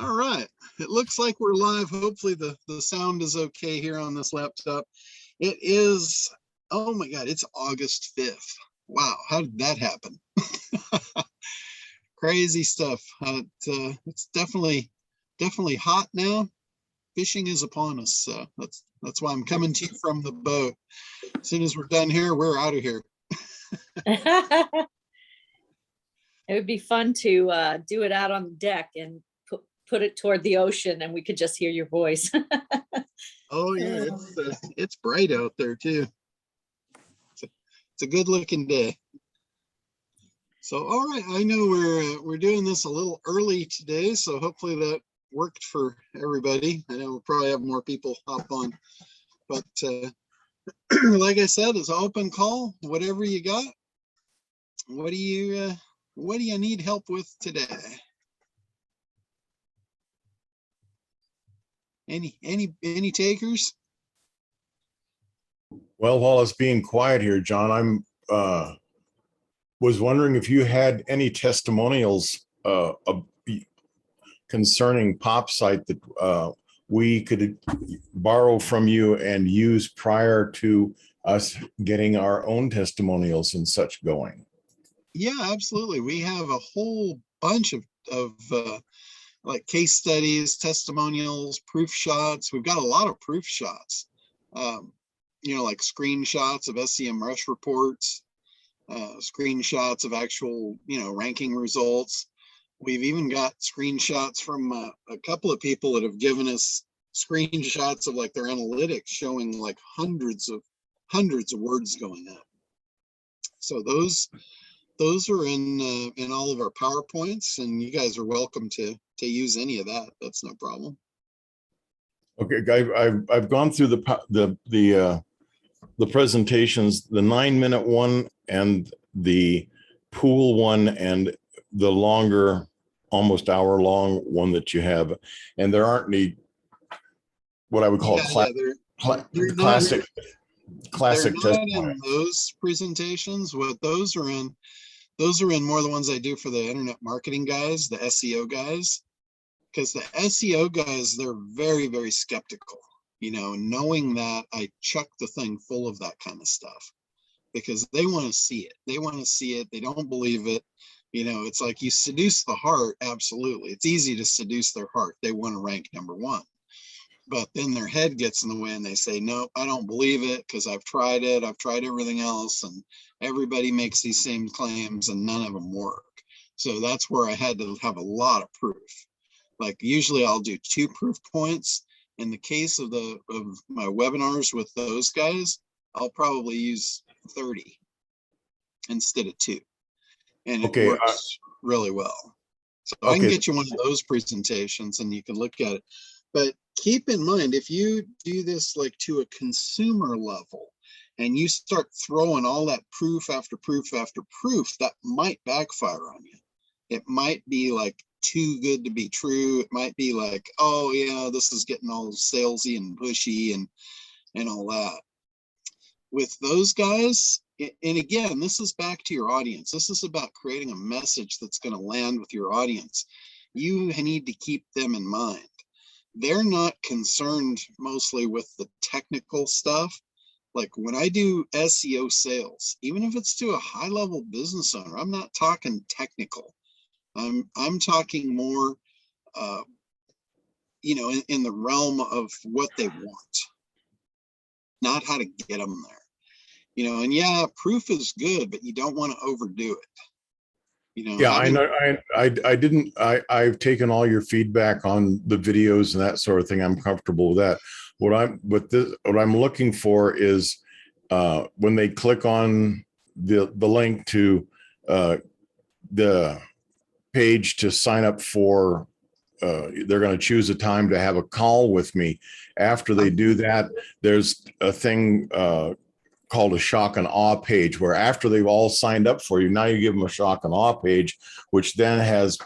All right. It looks like we're live. Hopefully the sound is okay here on this laptop. It is, oh my God, it's August 5th. Wow, how did that happen? Crazy stuff. It's definitely hot now. Fishing is upon us. So that's why I'm coming to you from the boat. As soon as we're done here, we're out of here. It would be fun to do it out on the deck and put it toward the ocean, and we could just hear your voice. Oh yeah, it's bright out there too. It's a good looking day. So all right, I know we're doing this a little early today, so hopefully that worked for everybody. I know we'll probably have more people hop on, but like I said, it's an open call. Whatever you got, what do you need help with today? Any takers? Well, while it's being quiet here, John, I'm was wondering if you had any testimonials concerning PopSite that we could borrow from you and use prior to us getting our own testimonials and such going. Yeah, absolutely. We have a whole bunch of like case studies, testimonials, proof shots. We've got a lot of proof shots, like screenshots of SEMRUSH reports, screenshots of actual, ranking results. We've even got screenshots from a couple of people that have given us screenshots of like their analytics showing like hundreds of words going up. So those are in all of our PowerPoints, and you guys are welcome to use any of that. That's no problem. Okay, I've gone through the presentations, the 9-minute one and the pool one and the longer, almost hour-long one that you have, and there aren't any what I would call classic testimonials. In those presentations, what those are in more the ones I do for the internet marketing guys, the SEO guys, because the SEO guys, they're very, very skeptical. Knowing that, I chuck the thing full of that kind of stuff because they want to see it. They want to see it. They don't believe it. It's like you seduce the heart. Absolutely. It's easy to seduce their heart. They want to rank number one. But then their head gets in the way and they say, no, I don't believe it because I've tried it. I've tried everything else and everybody makes these same claims and none of them work. So that's where I had to have a lot of proof. Like usually I'll do 2 proof points. In the case of my webinars with those guys, I'll probably use 30 instead of 2. And it works really well. So okay. I can get you one of those presentations and you can look at it. But keep in mind, if you do this like to a consumer level and you start throwing all that proof after proof after proof, that might backfire on you. It might be like too good to be true. It might be like, oh yeah, this is getting all salesy and pushy and all that. With those guys, and again, this is back to your audience. This is about creating a message that's going to land with your audience. You need to keep them in mind. They're not concerned mostly with the technical stuff. Like when I do SEO sales, even if it's to a high level business owner, I'm not talking technical. I'm talking more, in the realm of what they want, not how to get them there. And yeah, proof is good, but you don't want to overdo it. Yeah, I know. I've taken all your feedback on the videos and that sort of thing. I'm comfortable with that. What I'm looking for is when they click on the link to the page to sign up for, they're going to choose a time to have a call with me. After they do that, there's a thing called a shock and awe page, where after they've all signed up for you, now you give them a shock and awe page, which then has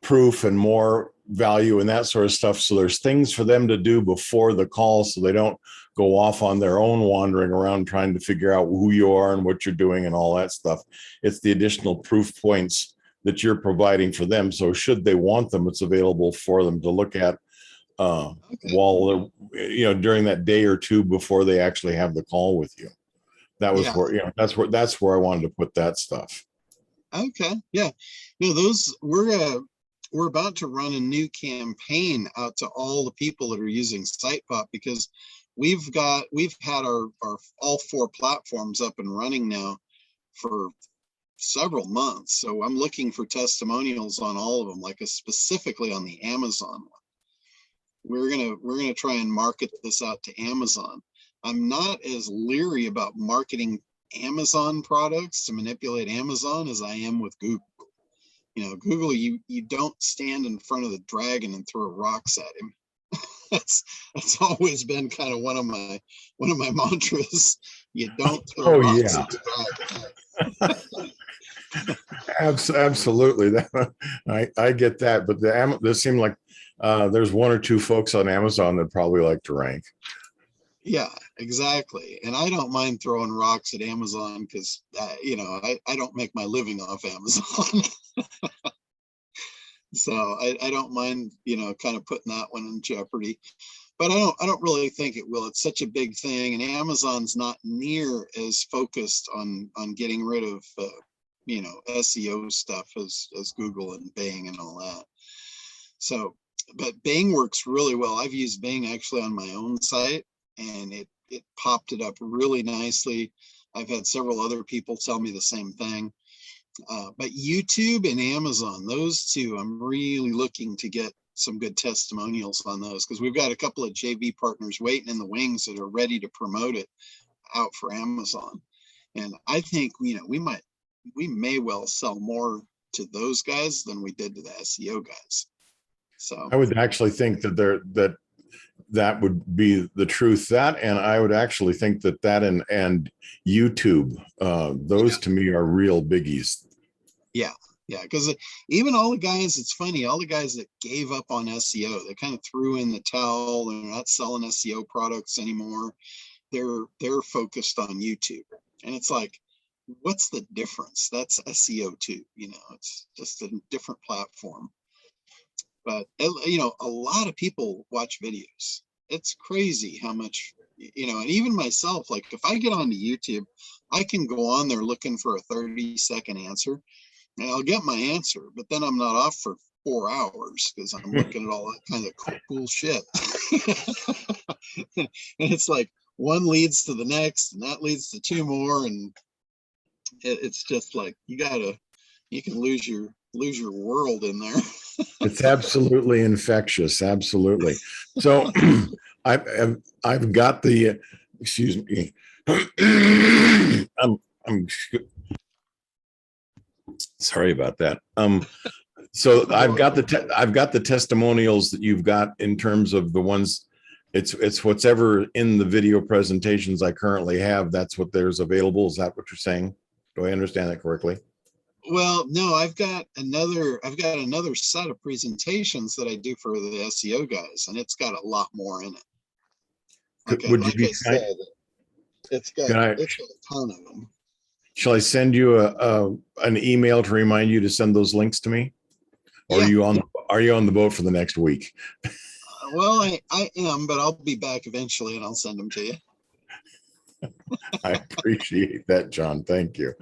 proof and more value and that sort of stuff. So there's things for them to do before the call so they don't go off on their own wandering around trying to figure out who you are and what you're doing and all that stuff. It's the additional proof points that you're providing for them. So should they want them, it's available for them to look at while they're, during that day or two before they actually have the call with you. That was where, that's where I wanted to put that stuff. Okay. Yeah. Those we're about to run a new campaign out to all the people that are using SitePop, because we've had our all 4 platforms up and running now for several months. So I'm looking for testimonials on all of them, like specifically on the Amazon one. We're gonna try and market this out to Amazon. I'm not as leery about marketing Amazon products to manipulate Amazon as I am with Google. Google, you don't stand in front of the dragon and throw rocks at him. That's always been kind of one of my mantras. You don't throw rocks at the dragon. Absolutely. I get that, but there seem like there's 1 or 2 folks on Amazon that probably like to rank. Yeah, exactly. And I don't mind throwing rocks at Amazon because, I don't make my living off Amazon. So I don't mind, kind of putting that one in jeopardy. But I don't really think it will. It's such a big thing. And Amazon's not near as focused on getting rid of, SEO stuff as Google and Bing and all that. So, but Bing works really well. I've used Bing actually on my own site, and it popped it up really nicely. I've had several other people tell me the same thing. But YouTube and Amazon, those 2, I'm really looking to get some good testimonials on those, because we've got a couple of JV partners waiting in the wings that are ready to promote it out for Amazon. And I think, we may well sell more to those guys than we did to the SEO guys. So I would actually think that would be the truth. That, and I would actually think that and YouTube, those to me are real biggies. Yeah, because even all the guys, it's funny, all the guys that gave up on SEO, they kind of threw in the towel. They're not selling SEO products anymore. They're focused on YouTube, and it's like, what's the difference? That's SEO too. It's just a different platform. But a lot of people watch videos. It's crazy how much, and even myself, like if I get onto YouTube, I can go on there looking for a 30-second answer, and I'll get my answer, but then I'm not off for 4 hours because I'm looking at all that kind of cool shit. And it's like one leads to the next, and that leads to 2 more, and it's just like you can lose your world in there. It's absolutely infectious. Absolutely. So I've got the, excuse me. I'm sorry about that. So I've got the testimonials that you've got in terms of the ones, it's whatever in the video presentations I currently have. That's what there's available. Is that what you're saying? Do I understand that correctly? Well, no, I've got another set of presentations that I do for the SEO guys, and it's got a lot more in it. Okay, Would like you I said, it's got a ton of them. Shall I send you an email to remind you to send those links to me? Or Yeah. are you on the boat for the next week? Well, I am, but I'll be back eventually and I'll send them to you. I appreciate that, John. Thank you.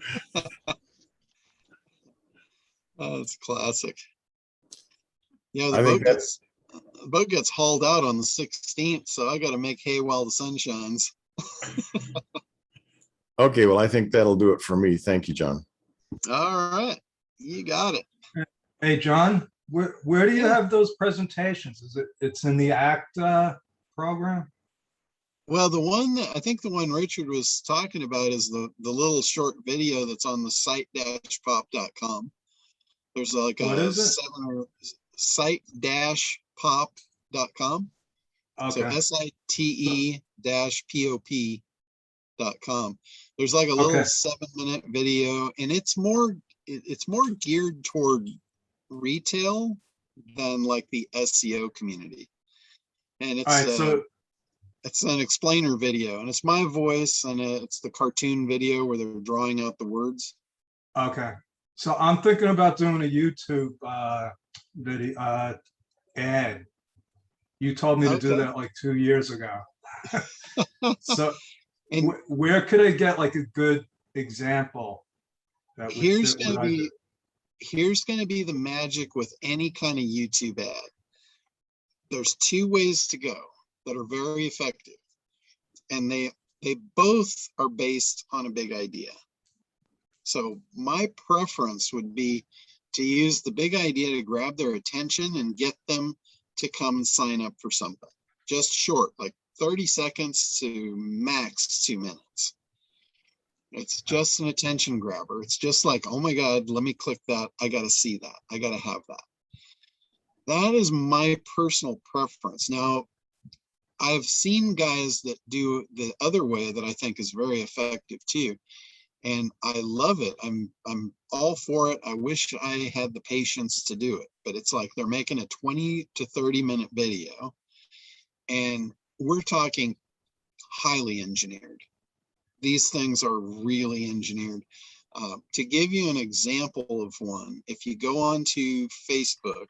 Oh, it's classic. The boat gets hauled out on the 16th, so I got to make hay while the sun shines. Okay, well, I think that'll do it for me. Thank you, John. All right, you got it. Hey, John, where do you have those presentations? It's in the ACT program? Well, the one Richard was talking about is the little short video that's on the site-pop.com. There's like a site-pop.com. Okay. So site-pop.com. There's like a little 7-minute video, and it's more geared toward retail than like the SEO community. And it's an explainer video, and it's my voice, and it's the cartoon video where they're drawing out the words. Okay. So I'm thinking about doing a YouTube video ad. You told me to do Okay. that like 2 years ago. So And where could I get like a good example that would here's fit what I do? here's going to be the magic with any kind of YouTube ad. There's two ways to go that are very effective, and they both are based on a big idea. So my preference would be to use the big idea to grab their attention and get them to come sign up for something. Just short, like 30 seconds to max 2 minutes. It's just an attention grabber. It's just like, oh my God, let me click that. I got to see that. I got to have that. That is my personal preference. Now, I've seen guys that do the other way that I think is very effective too. And I love it. I'm all for it. I wish I had the patience to do it, but it's like they're making a 20 to 30 minute video, and we're talking highly engineered. These things are really engineered. To give you an example of one, if you go onto Facebook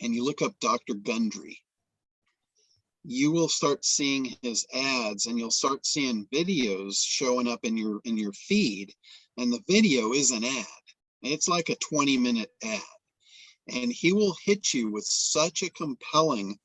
and you look up Dr. Gundry, you will start seeing his ads, and you'll start seeing videos showing up in your feed, and the video is an ad. It's like a 20-minute ad, and he will hit you with such a compelling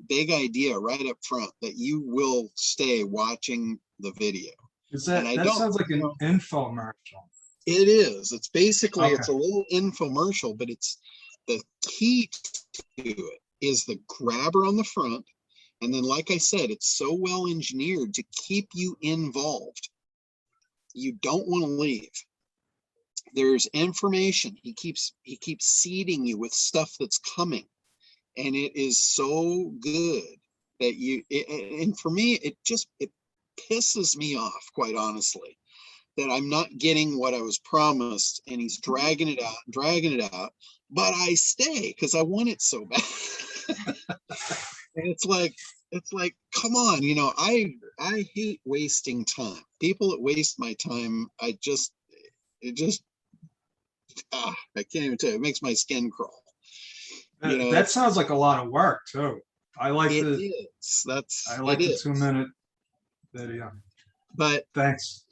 big idea right up front that you will stay watching the video. Is that sounds like an infomercial? It is. It's basically, Okay. It's a little infomercial, but it's the key to it is the grabber on the front. And then, like I said, it's so well engineered to keep you involved. You don't want to leave. There's information. He keeps seeding you with stuff that's coming, and it is so good that and for me, it pisses me off, quite honestly, that I'm not getting what I was promised, and he's dragging it out, but I stay because I want it so bad. And it's like, come on, I hate wasting time. People that waste my time, I can't even tell you, it makes my skin crawl. That sounds like a lot of work too. I like it the is. I like the 2 minute video. But Thanks.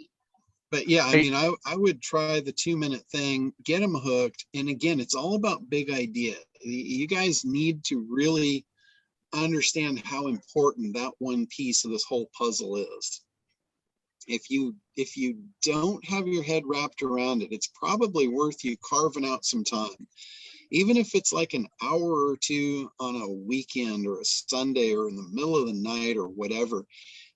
But yeah, I mean, I would try the 2 minute thing, get them hooked. And again, it's all about big idea. You guys need to really understand how important that one piece of this whole puzzle is. If you don't have your head wrapped around it, it's probably worth you carving out some time, even if it's like an hour or two on a weekend or a Sunday or in the middle of the night or whatever,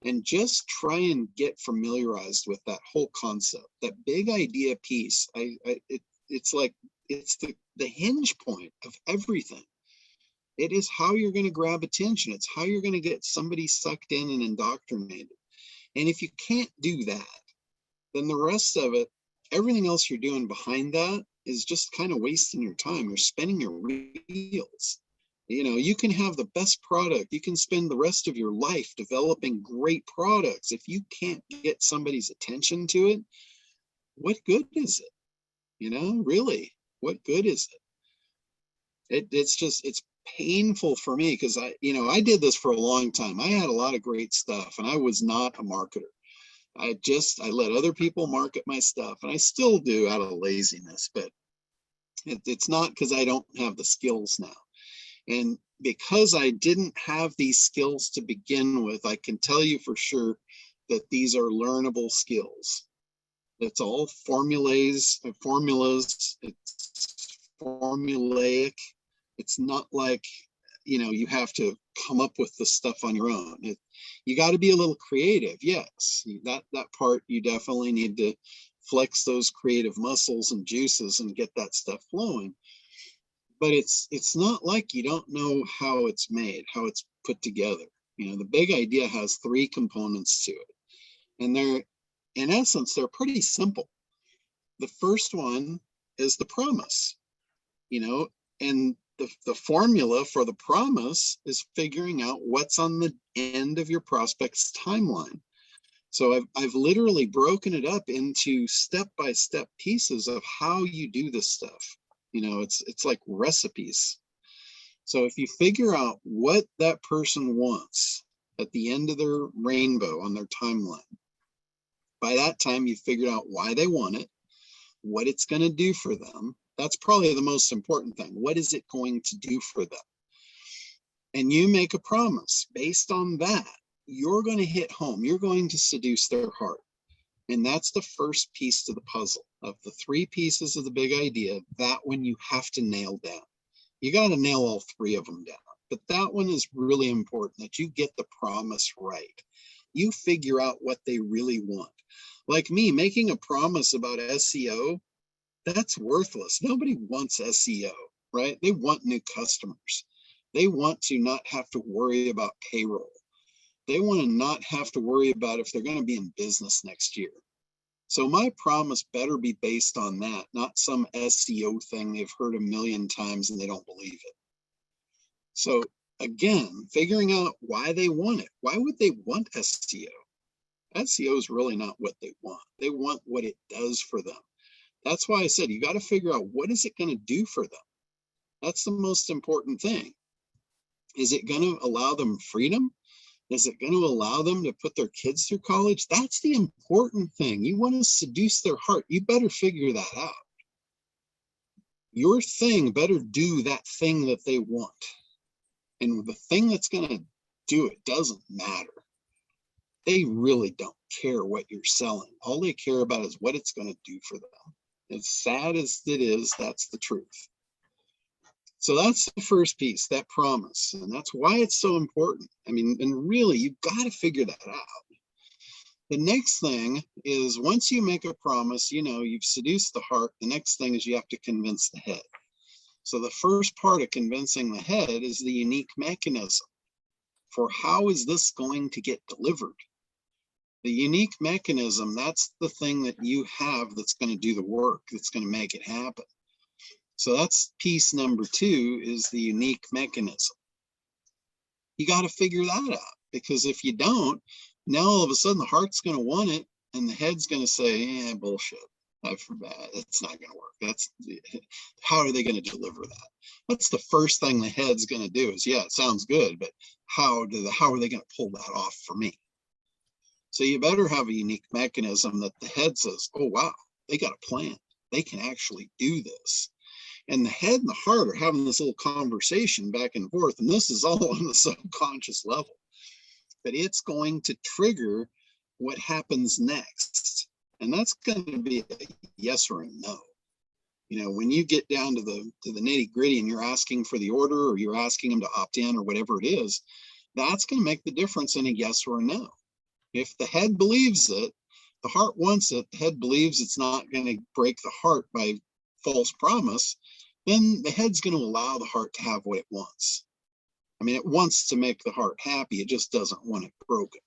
and just try and get familiarized with that whole concept, that big idea piece. It's like, it's the hinge point of everything. It is how you're going to grab attention. It's how you're going to get somebody sucked in and indoctrinated. And if you can't do that, then the rest of it, everything else you're doing behind that is just kind of wasting your time. You're spinning your wheels. You can have the best product. You can spend the rest of your life developing great products. If you can't get somebody's attention to it, what good is it? Really, what good is it? It's painful for me because I did this for a long time. I had a lot of great stuff, and I was not a marketer. I let other people market my stuff, and I still do out of laziness, but it's not because I don't have the skills now. And because I didn't have these skills to begin with, I can tell you for sure that these are learnable skills. It's all formulas, it's formulaic. It's not like, you have to come up with the stuff on your own. You got to be a little creative. Yes, that part, you definitely need to flex those creative muscles and juices and get that stuff flowing. But it's not like you don't know how it's made, how it's put together. The big idea has 3 components to it, and in essence, they're pretty simple. The first one is the promise, and the formula for the promise is figuring out what's on the end of your prospect's timeline. So I've literally broken it up into step-by-step pieces of how you do this stuff. You know, it's like recipes. So if you figure out what that person wants at the end of their rainbow on their timeline, by that time you've figured out why they want it, what it's going to do for them. That's probably the most important thing. What is it going to do for them? And you make a promise based on that. You're going to hit home. You're going to seduce their heart. And that's the first piece to the puzzle. Of the 3 pieces of the big idea, that one you have to nail down. You got to nail all 3 of them down. But that one is really important, that you get the promise right. You figure out what they really want. Like me, making a promise about SEO, that's worthless. Nobody wants SEO, right? They want new customers. They want to not have to worry about payroll. They want to not have to worry about if they're going to be in business next year. So my promise better be based on that, not some SEO thing they've heard a million times and they don't believe it. So again, figuring out why they want it. Why would they want SEO? SEO is really not what they want. They want what it does for them. That's why I said you got to figure out, what is it going to do for them? That's the most important thing. Is it going to allow them freedom? Is it going to allow them to put their kids through college? That's the important thing. You want to seduce their heart. You better figure that out. Your thing better do that thing that they want. And the thing that's going to do it doesn't matter. They really don't care what you're selling. All they care about is what it's going to do for them. As sad as it is, that's the truth. So that's the first piece, that promise. And that's why it's so important. I mean, and really, you've got to figure that out. The next thing is, once you make a promise, you know, you've seduced the heart. The next thing is you have to convince the head. So the first part of convincing the head is the unique mechanism for how is this going to get delivered. The unique mechanism, that's the thing that you have that's going to do the work, that's going to make it happen. So that's piece number 2, is the unique mechanism. You got to figure that out, because if you don't, now all of a sudden the heart's going to want it and the head's going to say, yeah, bullshit. It's not going to work. How are they going to deliver that? That's the first thing the head's going to do is, yeah, it sounds good, but how are they going to pull that off for me? So you better have a unique mechanism that the head says, oh, wow, they got a plan. They can actually do this. And the head and the heart are having this little conversation back and forth. And this is all on the subconscious level. But it's going to trigger what happens next. And that's going to be a yes or a no. You know, when you get down to the nitty gritty and you're asking for the order, or you're asking them to opt in, or whatever it is, that's going to make the difference in a yes or a no. If the head believes it, the heart wants it, the head believes it's not going to break the heart by false promise, then the head's going to allow the heart to have what it wants. I mean, it wants to make the heart happy. It just doesn't want it broken.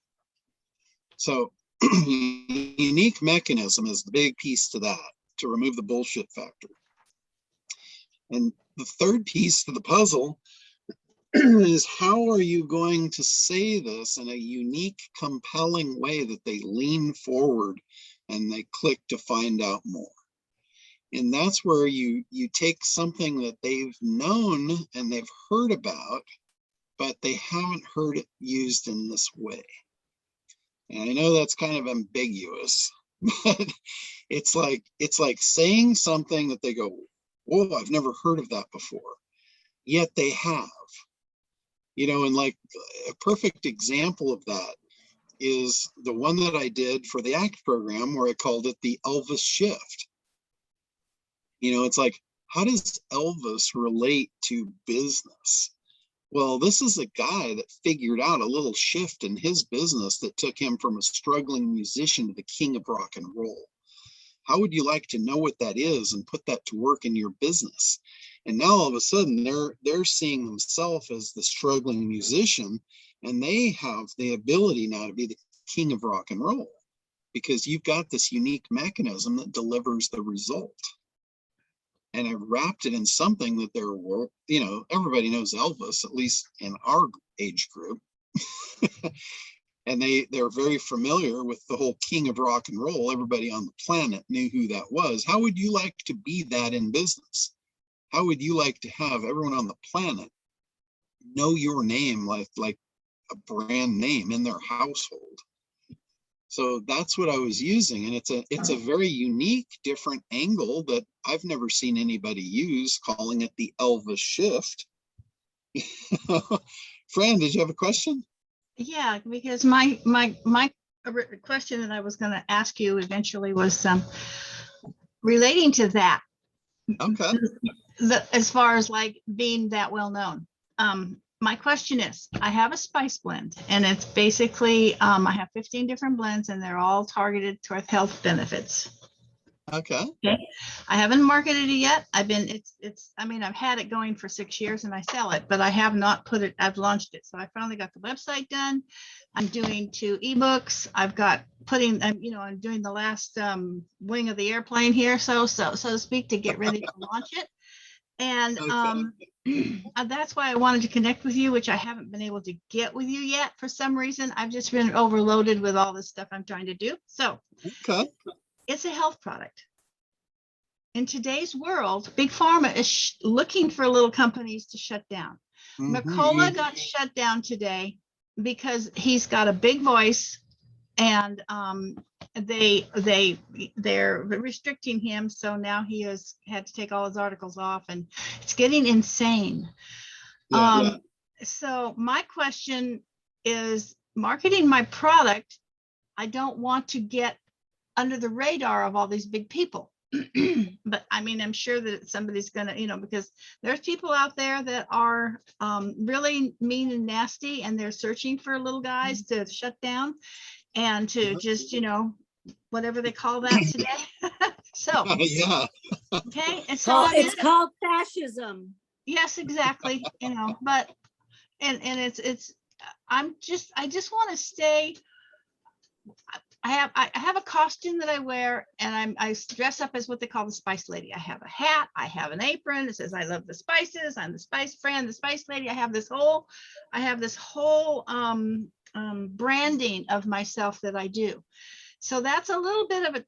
So unique mechanism is the big piece to that, to remove the bullshit factor. And the third piece to the puzzle is, how are you going to say this in a unique, compelling way that they lean forward and they click to find out more? And that's where you take something that they've known and they've heard about, but they haven't heard it used in this way. And I know that's kind of ambiguous, but it's like saying something that they go, whoa, I've never heard of that before. Yet they have. You know, and like a perfect example of that is the one that I did for the ACT program, where I called it the Elvis shift. You know, it's like, how does Elvis relate to business? Well, this is a guy that figured out a little shift in his business that took him from a struggling musician to the king of rock and roll. How would you like to know what that is and put that to work in your business? And now all of a sudden they're seeing themselves as the struggling musician, and they have the ability now to be the king of rock and roll, because you've got this unique mechanism that delivers the result. And I wrapped it in something that there were, you know, everybody knows Elvis, at least in our age group. and they're very familiar with the whole king of rock and roll. Everybody on the planet knew who that was. How would you like to be that in business? How would you like to have everyone on the planet know your name like a brand name in their household? So that's what I was using, and it's a very unique, different angle that I've never seen anybody use, calling it the Elvis shift. Fran, did you have a question? Yeah, because my question that I was going to ask you eventually was relating to that. Okay. As far as like being that well known. My question is, I have a spice blend, and it's basically I have 15 different blends, and they're all targeted toward health benefits. Okay. Okay. I haven't marketed it yet. I mean, I've had it going for 6 years and I sell it, but I have not I've launched it. So I finally got the website done. I'm doing 2 ebooks. I'm doing the last wing of the airplane here, so to speak, to get ready to launch it. And that's why I wanted to connect with you, which I haven't been able to get with you yet for some reason. I've just been overloaded with all this stuff I'm trying to do. So Okay. it's a health product. In today's world, Big Pharma is looking for little companies to shut down. Mercola got shut down today because he's got a big voice, and they're restricting him. So now he has had to take all his articles off, and it's getting insane. So my question is, marketing my product, I don't want to get under the radar of all these big people. But I mean, I'm sure that somebody's gonna, because there's people out there that are really mean and nasty, and they're searching for little guys to shut down and to just, whatever they call that today. So yeah. okay, and so it's called fascism. Yes, exactly. But and it's I just want to stay. I have a costume that I wear, and I dress up as what they call the Spice Lady. I have a hat, I have an apron that says I love the spices, I'm the Spice Friend, the Spice Lady. I have this whole branding of myself that I do. So that's a little bit of a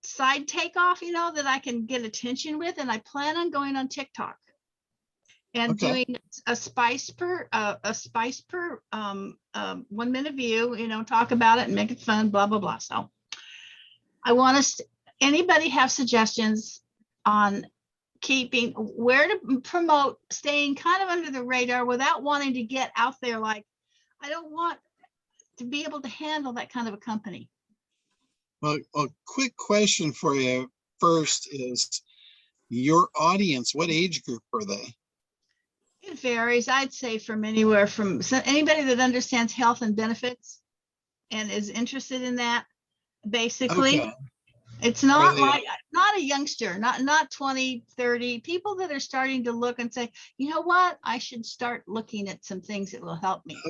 side takeoff, that I can get attention with, and I plan on going on TikTok and doing a spice per 1 minute view, talk about it and make it fun, blah, blah, blah. So I want to, anybody have suggestions on where to promote, staying kind of under the radar without wanting to get out there? Like, I don't want to be able to handle that kind of a company. Well, a quick question for you first is, your audience, what age group are they? It varies. I'd say from anywhere from anybody that understands health and benefits and is interested in that. Basically, it's not not a youngster, not 20, 30 people that are starting to look and say, you know what, I should start looking at some things that will help me.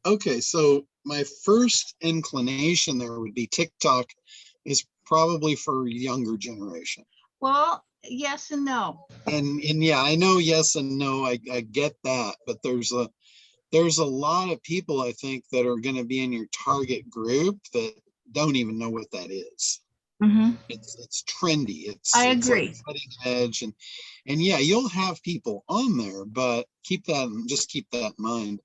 Okay, so my first inclination there would be TikTok is probably for younger generation. Well, yes and no. And yeah, I know, yes and no, I get that, but there's a lot of people, I think, that are going to be in your target group that don't even know what that is. Mm-hmm. It's trendy. I agree. It's like cutting edge, and yeah, you'll have people on there, but keep that in mind.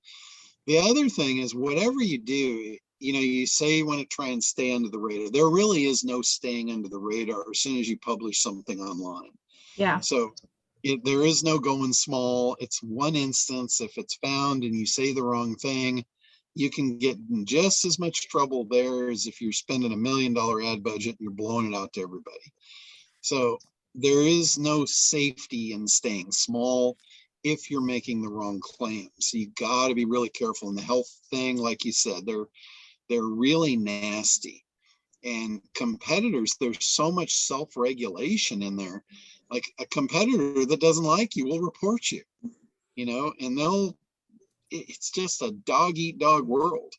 The other thing is, whatever you do, you say you want to try and stay under the radar. There really is no staying under the radar as soon as you publish something online. Yeah. So there is no going small. It's one instance. If it's found and you say the wrong thing, you can get in just as much trouble there as if you're spending $1 million ad budget and you're blowing it out to everybody. So there is no safety in staying small if you're making the wrong claims. So you got to be really careful. In the health thing, like you said, they're really nasty. And competitors, there's so much self-regulation in there. Like, a competitor that doesn't like you will report you, and it's just a dog eat dog world.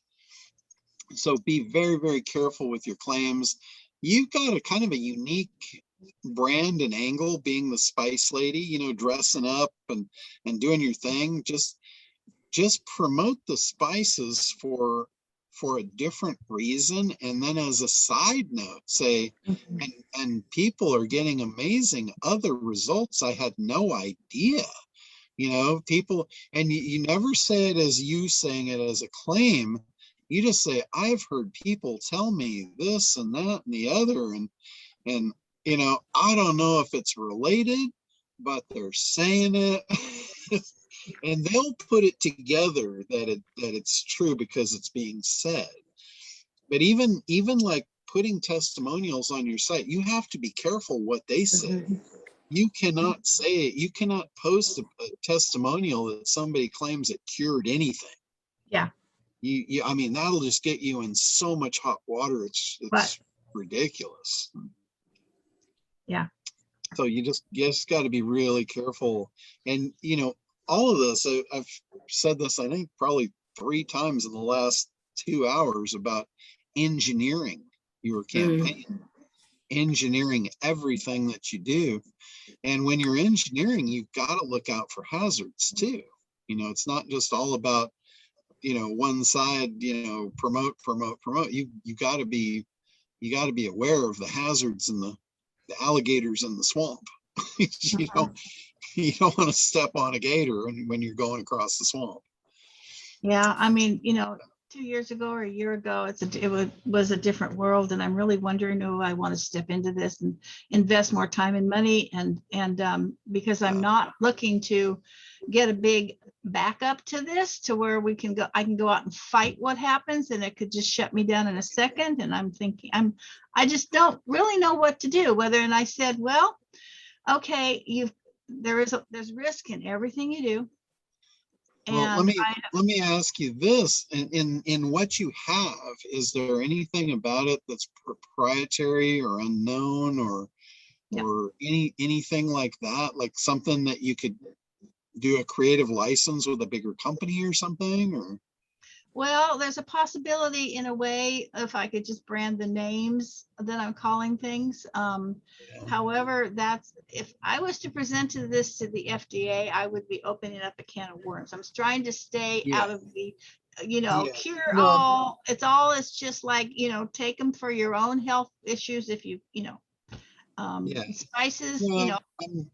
So be very, very careful with your claims. You've got a kind of a unique brand and angle, being the Spice Lady, dressing up and doing your thing. Just promote the spices for for a different reason, and then as a side note say, Mhm. and people are getting amazing other results I had no idea. You know, people, and you never say it as you saying it as a claim. You just say, I've heard people tell me this and that and the other, and you know, I don't know if it's related, but they're saying it. And they'll put it together that it's true because it's being said. But even like putting testimonials on your site, you have to be careful what they say. Mhm. You cannot say, you cannot post a testimonial that somebody claims it cured anything. Yeah. I mean, that'll just get you in so much hot water. It's Right. ridiculous. Yeah. So you just got to be really careful. And you know, all of this, I've said this, I think probably 3 times in the last 2 hours about engineering your campaign, engineering everything that you do. And when you're engineering, you've got to look out for hazards too. You know, it's not just all about, you know, one side, you know, promote. You got to be aware of the hazards and the alligators in the swamp. you don't want to step on a gator when you're going across the swamp. Yeah, I mean, you know, 2 years ago or a year ago, it was a different world, and I'm really wondering, oh, I want to step into this and invest more time and money, and because I'm not looking to get a big backup to this, to where I can go out and fight what happens, and it could just shut me down in a second. And I'm thinking, I just don't really know what to do. And I said, well, okay, there's risk in everything you do. Well, And let me ask you this: in what you have, is there anything about it that's proprietary or unknown, or anything like that, like something that you could do a creative license with a bigger company or something? Or well, there's a possibility in a way, if I could just brand the names that I'm calling things. However, if I was to present this to the FDA, I would be opening up a can of worms. I'm trying to stay out of the, cure all. It's just like, take them for your own health issues. If spices, well,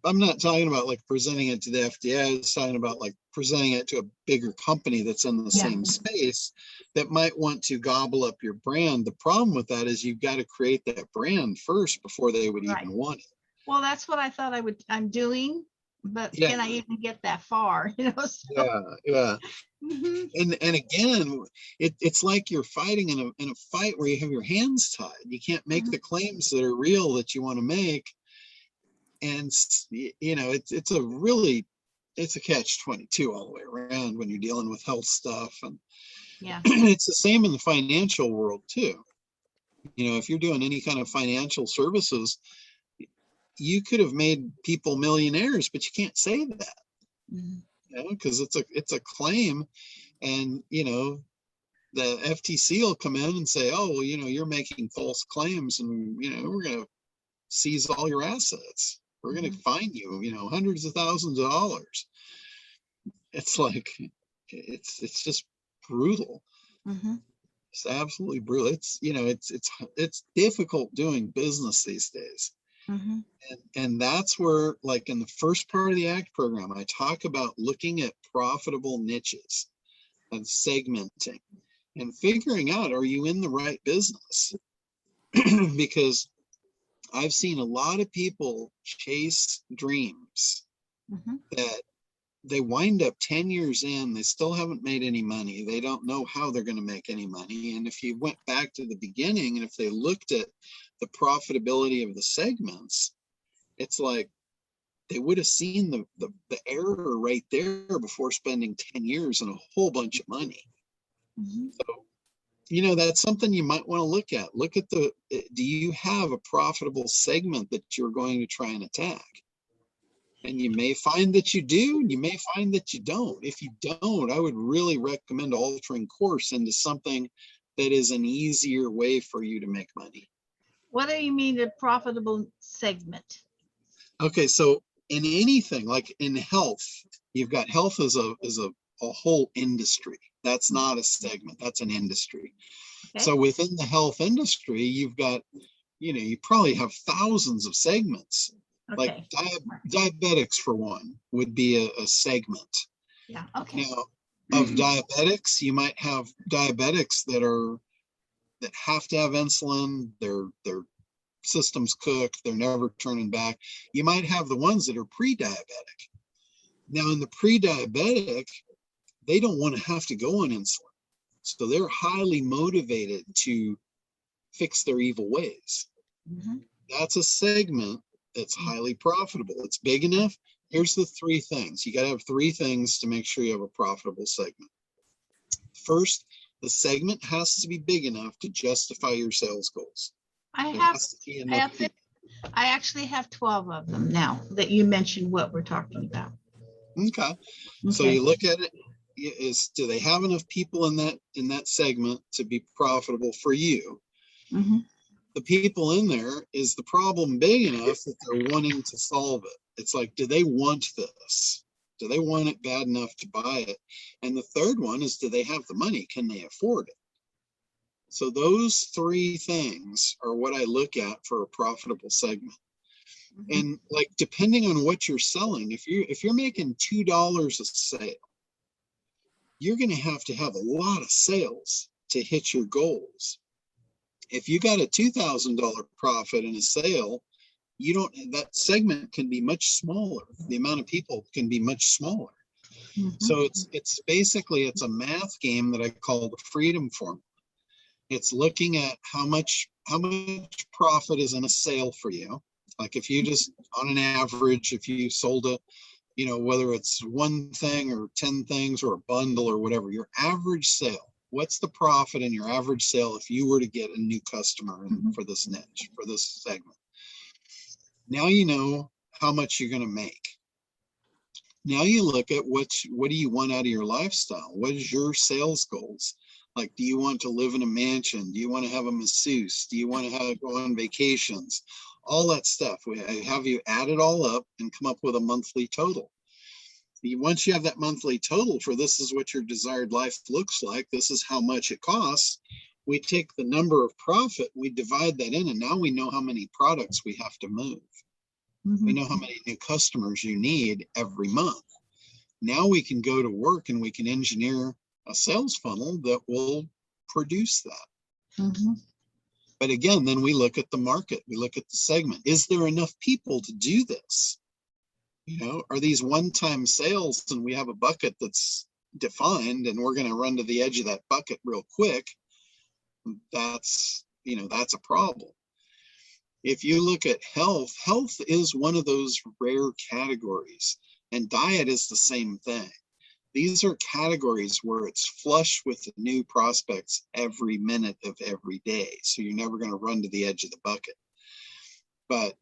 I'm not talking about like presenting it to the FDA. I was talking about like presenting it to a bigger company that's in the same space that might want to gobble up your brand. The problem with that is you've got to create that brand first before they would even want it. Well, that's what I thought I'm doing, but can I even get that far? So. Yeah. Mm-hmm. And again, it's like you're fighting in a fight where you have your hands tied. You can't make the claims that are real that you want to make. And it's a catch-22 all the way around when you're dealing with health stuff. And it's the same in the financial world too. If you're doing any kind of financial services, you could have made people millionaires, but you can't say that. Because it's a claim, and the FTC will come in and say, oh, well, you're making false claims, and we're going to seize all your assets. We're going to fine you, hundreds of thousands of dollars. It's like it's just brutal. It's absolutely brutal. It's difficult doing business these days. And that's where, like in the first part of the ACT program, I talk about looking at profitable niches and segmenting and figuring out, are you in the right business? Because I've seen a lot of people chase dreams that they wind up 10 years in, they still haven't made any money. They don't know how they're going to make any money. And if you went back to the beginning and if they looked at the profitability of the segments, it's like they would have seen the error right there before spending 10 years and a whole bunch of money. So, that's something you might want to look at. Look at do you have a profitable segment that you're going to try and attack? And you may find that you do, and you may find that you don't. If you don't, I would really recommend altering course into something that is an easier way for you to make money. What do you mean a profitable segment? Okay, so in anything, like in health, you've got health as a a whole industry. That's not a segment, that's an industry. Okay. So within the health industry, you've got, you probably have thousands of segments. Like Okay. diabetics, for one, would be a segment. Yeah. Okay. Now, of diabetics, you might have diabetics that have to have insulin, their system's cooked, they're never turning back. You might have the ones that are pre-diabetic. Now, in the pre-diabetic, they don't want to have to go on insulin. So they're highly motivated to fix their evil ways. Mhm. That's a segment that's highly profitable. It's big enough. Here's the three things. You got to have three things to make sure you have a profitable segment. First, the segment has to be big enough to justify your sales goals. I There have, has to be I enough have, people. I actually have 12 of them now that you mentioned what we're talking about. Okay. So Okay. you look at it, do they have enough people in that segment to be profitable for you? Mhm. The people in there, is the problem big enough that they're wanting to solve it? It's like, do they want this? Do they want it bad enough to buy it? And the third one is, do they have the money? Can they afford it? So those three things are what I look at for a profitable segment. Mhm. And like, depending on what you're selling, if you're making $2 a sale, you're going to have a lot of sales to hit your goals. If you got a $2,000 profit in a sale, that segment can be much smaller. The amount of people can be much smaller. Mhm. So it's basically, it's a math game that I call the freedom formula. It's looking at how much profit is in a sale for you. Like, if you just, on an average, if you sold whether it's one thing or 10 things or a bundle or whatever, your average sale, what's the profit in your average sale if you were to get a new customer for this niche, for this segment? Now you know how much you're going to make. Now you look at what do you want out of your lifestyle? What is your sales goals? Like, do you want to live in a mansion? Do you want to have a masseuse? Do you want to go on vacations? All that stuff. We have you add it all up and come up with a monthly total. Once you have that monthly total for this is what your desired life looks like, this is how much it costs, we take the number of profit, we divide that in, and now we know how many products we have to move. Mhm. We know how many new customers you need every month. Now we can go to work and we can engineer a sales funnel that will produce that. Mhm. But again, then we look at the market, we look at the segment. Is there enough people to do this? Are these one-time sales and we have a bucket that's defined and we're going to run to the edge of that bucket real quick? That's a problem. If you look at health is one of those rare categories, and diet is the same thing. These are categories where it's flush with new prospects every minute of every day. So you're never going to run to the edge of the bucket. But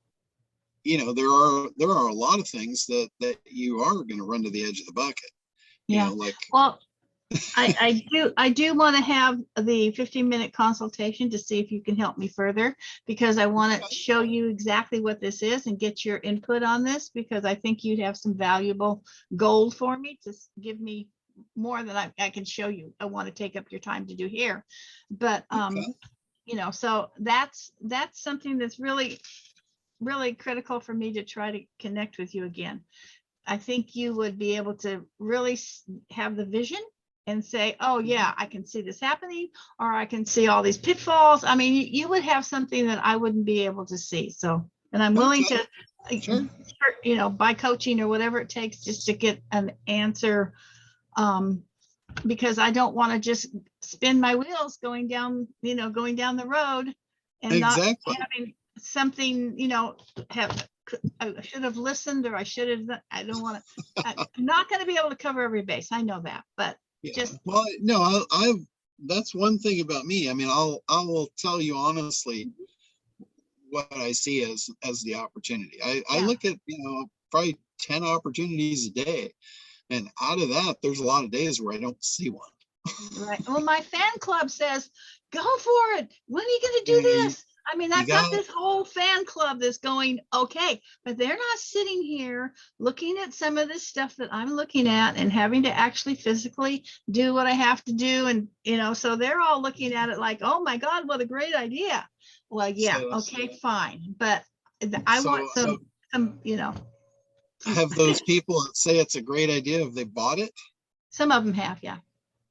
there are a lot of things that you are going to run to the edge of the bucket. Yeah. Well, I do want to have the 15-minute consultation to see if you can help me further, because I want to show you exactly what this is and get your input on this, because I think you'd have some valuable gold for me to give me more than I can show you. I want to take up your time to do here, but so that's something that's really, really critical for me to try to connect with you again. I think you would be able to really have the vision and say, oh yeah, I can see this happening, or I can see all these pitfalls. I mean, you would have something that I wouldn't be able to see. So, and I'm willing to, buy coaching or whatever it takes just to get an answer, because I don't want to just spin my wheels going down the road and not having something, I should have listened, or I don't want to, I'm not going to be able to cover every base. I know that, but that's one thing about me. I mean, I will tell you honestly what I see as the opportunity. I look at, probably 10 opportunities a day. And out of that, there's a lot of days where I don't see one. Right. Well, my fan club says, go for it. When are you going to do this? I mean, You I've got got- this whole fan club that's going, okay, but they're not sitting here looking at some of this stuff that I'm looking at and having to actually physically do what I have to do. And, so they're all looking at it like, oh my God, what a great idea. Well, yeah, So- okay, fine. But I want So, some, have those people that say it's a great idea, have they bought it? some of them have, yeah.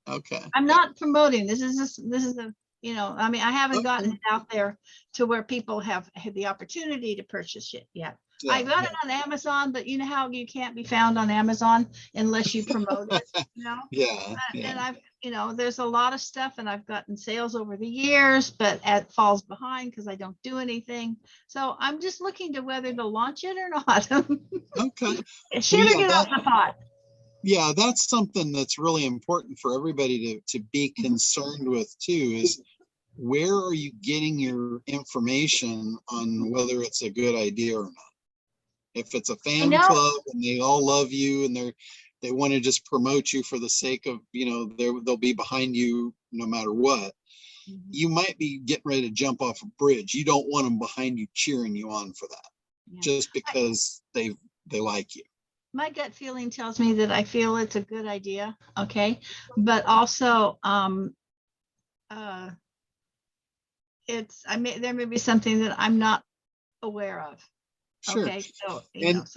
Okay. I'm not promoting. This is a, I mean, I haven't Okay. gotten it out there to where people have had the opportunity to purchase it yet. I Yeah, got it on Amazon, but you know how you can't be found on Amazon unless you promote it, yeah, yeah. And I've, there's a lot of stuff and I've gotten sales over the years, but it falls behind because I don't do anything. So I'm just looking to whether to launch it or not. Okay. Should Well, I get off the pot? Yeah, that's something that's really important for everybody to be concerned with too, is where are you getting your information on whether it's a good idea or not? If it's a fan know. club and they all love you and they want to just promote you for the sake of, they'll be behind you no matter what. You might be getting ready to jump off a bridge. You don't want them behind you cheering you on for that, Yeah. just because they like you. My gut feeling tells me that I feel it's a good idea. Okay. But also, there may be something that I'm not aware of. Sure. Okay. So, And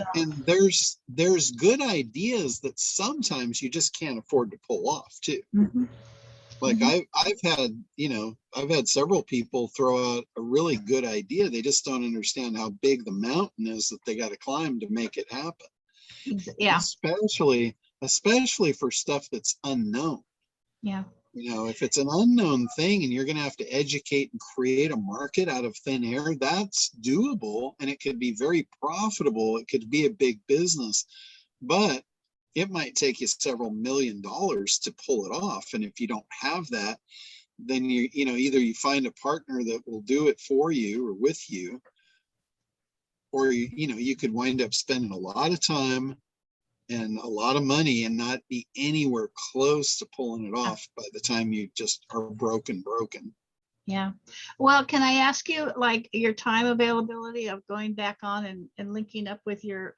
there's good ideas that sometimes you just can't afford to pull off too. Mhm. Like Mhm. I've had several people throw out a really good idea. They just don't understand how big the mountain is that they got to climb to make it happen. Yeah. Especially for stuff that's unknown. Yeah. If it's an unknown thing and you're going to have to educate and create a market out of thin air, that's doable and it could be very profitable. It could be a big business, but it might take you several $1 million to pull it off. And if you don't have that, then either you find a partner that will do it for you or with you, or you could wind up spending a lot of time and a lot of money and not be anywhere close to pulling it off by the time you just are broken. Yeah. Well, can I ask you like your time availability of going back on and linking up with your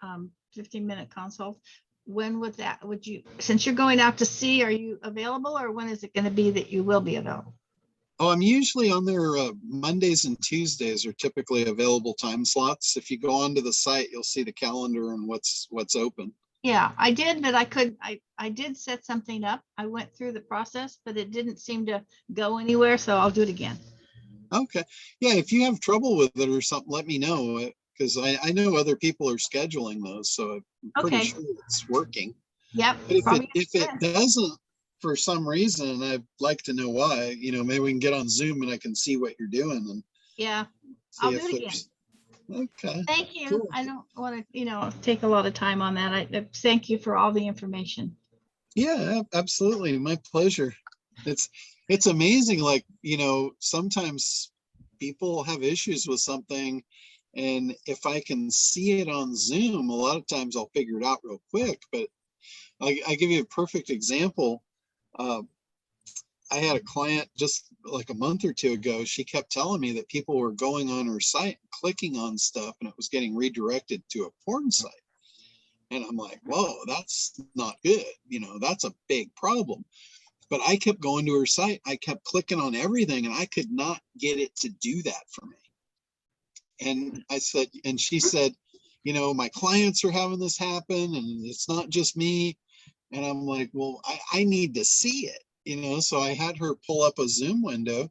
15-minute consult? When would you, since you're going out to sea, are you available, or when is it going to be that you will be available? Oh, I'm usually on there. Mondays and Tuesdays are typically available time slots. If you go onto the site, you'll see the calendar and what's open. Yeah, I did, but I did set something up. I went through the process, but it didn't seem to go anywhere. So I'll do it again. Okay. Yeah. If you have trouble with it or something, let me know, because I know other people are scheduling those. So I'm pretty sure it's working. Yep. But if it doesn't, for some reason, I'd like to know why. Maybe we can get on Zoom and I can see what you're doing and yeah, see I'll do if it there's. again. Okay. Thank you. Cool. I don't want to, take a lot of time on that. I thank you for all the information. Yeah, absolutely. My pleasure. It's amazing. Like, sometimes people have issues with something, and if I can see it on Zoom, a lot of times I'll figure it out real quick. But I give you a perfect example. I had a client just like a month or two ago. She kept telling me that people were going on her site, clicking on stuff, and it was getting redirected to a porn site. And I'm like, whoa, that's not good. That's a big problem. But I kept going to her site. I kept clicking on everything and I could not get it to do that for me. And she said, my clients are having this happen and it's not just me. And I'm like, well, I need to see it. So I had her pull up a Zoom window,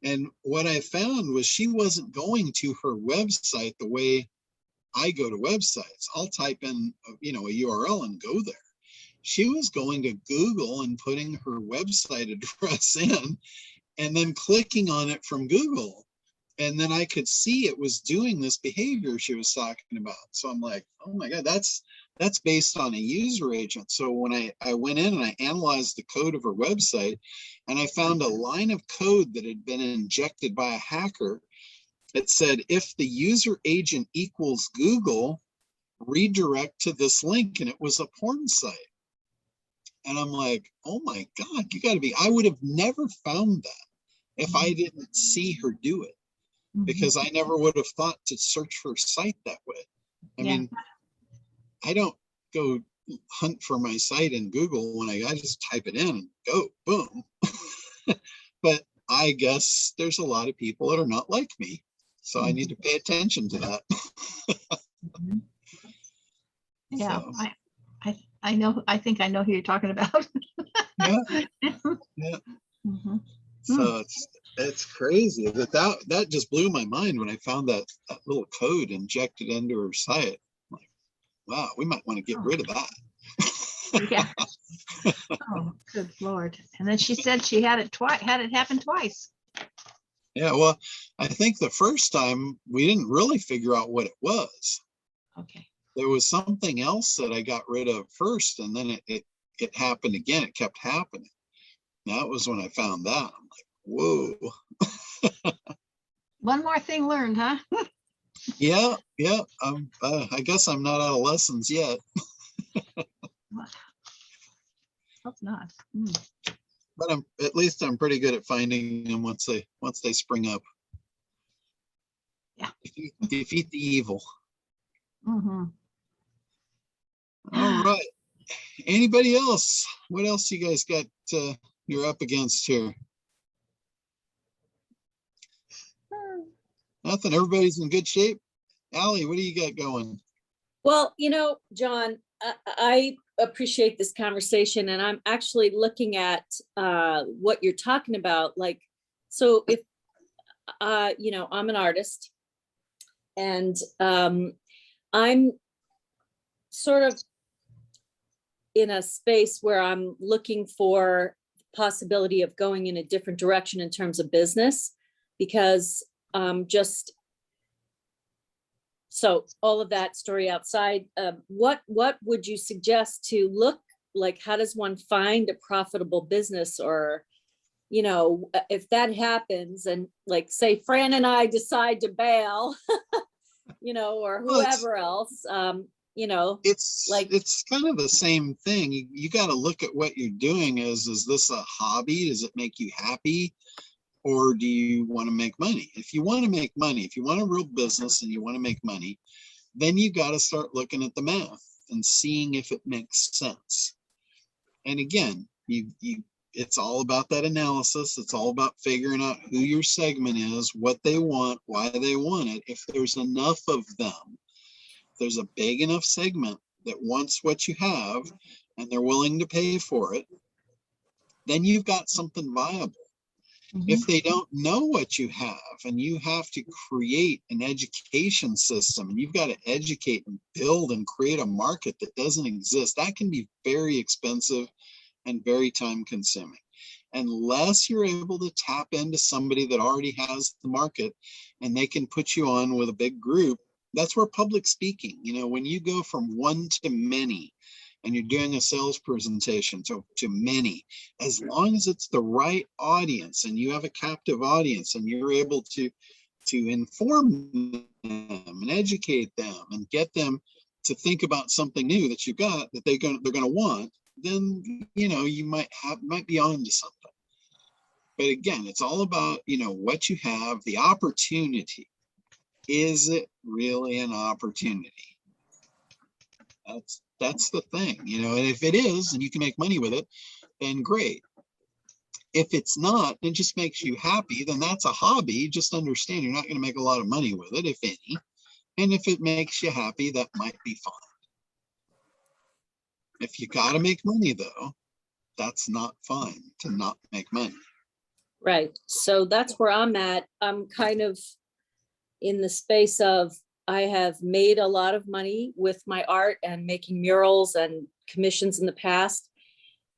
and what I found was she wasn't going to her website the way I go to websites. I'll type in, a URL and go there. She was going to Google and putting her website address in and then clicking on it from Google. And then I could see it was doing this behavior she was talking about. So I'm like, oh my God, that's based on a user agent. So when I went in and I analyzed the code of her website, and I found a line of code that had been injected by a hacker. It said, if the user agent equals Google, redirect to this link. And it was a porn site. And I'm like, oh my God, you got to be, I would have never found that if I didn't see her do it. because I never would have thought to search for site that way. I mean, I don't go hunt for my site in Google when I just type it in and go, boom. But I guess there's a lot of people that are not like me. So I need to pay attention to that. Yeah, So, I know, I think I know who you're talking about. yeah. Yeah. Mhm. So it's crazy that just blew my mind when I found that little code injected into her site. Like, wow, we might want to get rid of that. Yeah. Oh, good Lord. And then she said she had it happen twice. Yeah, well, I think the first time we didn't really figure out what it was. Okay. There was something else that I got rid of first, and then it happened again. It kept happening. That was when I found that. I'm like, whoa. One more thing learned, huh? Yeah. I guess I'm not out of lessons yet. Hope not. But at least I'm pretty good at finding them once they spring up. Yeah. Defeat the evil. Mm-hmm. All right. Anybody else? What else you guys got you're up against here? Nothing. Everybody's in good shape. Allie, what do you got going? Well, John, I appreciate this conversation, and I'm actually looking at what you're talking about. Like, so if, I'm an artist, and I'm sort of in a space where I'm looking for possibility of going in a different direction in terms of business, because so all of that story outside, what would you suggest to look like? How does one find a profitable business? Or, if that happens and, like, say Fran and I decide to bail, or whoever else, it's kind of the same thing. You got to look at what you're doing. Is this a hobby? Does it make you happy? Or do you want to make money? If you want to make money, if you want a real business and you want to make money, then you got to start looking at the math and seeing if it makes sense. And again, it's all about that analysis. It's all about figuring out who your segment is, what they want, why they want it. If there's enough of them, if there's a big enough segment that wants what you have and they're willing to pay for it, then you've got something viable. If they don't know what you have and you have to create an education system and you've got to educate and build and create a market that doesn't exist, that can be very expensive and very time consuming. Unless you're able to tap into somebody that already has the market and they can put you on with a big group, that's where public speaking, when you go from one to many, and you're doing a sales presentation to many, as long as it's the right audience and you have a captive audience and you're able to inform them and educate them and get them to think about something new that you've got that they're going to want, then you might be on to something. But again, it's all about what you have, the opportunity. Is it really an opportunity? That's the thing, and if it is and you can make money with it, then great. If it's not, and it just makes you happy, then that's a hobby. Just understand you're not going to make a lot of money with it, if any. And if it makes you happy, that might be fine. If you got to make money, though, that's not fine to not make money. Right. So that's where I'm at. I'm kind of in the space of, I have made a lot of money with my art and making murals and commissions in the past.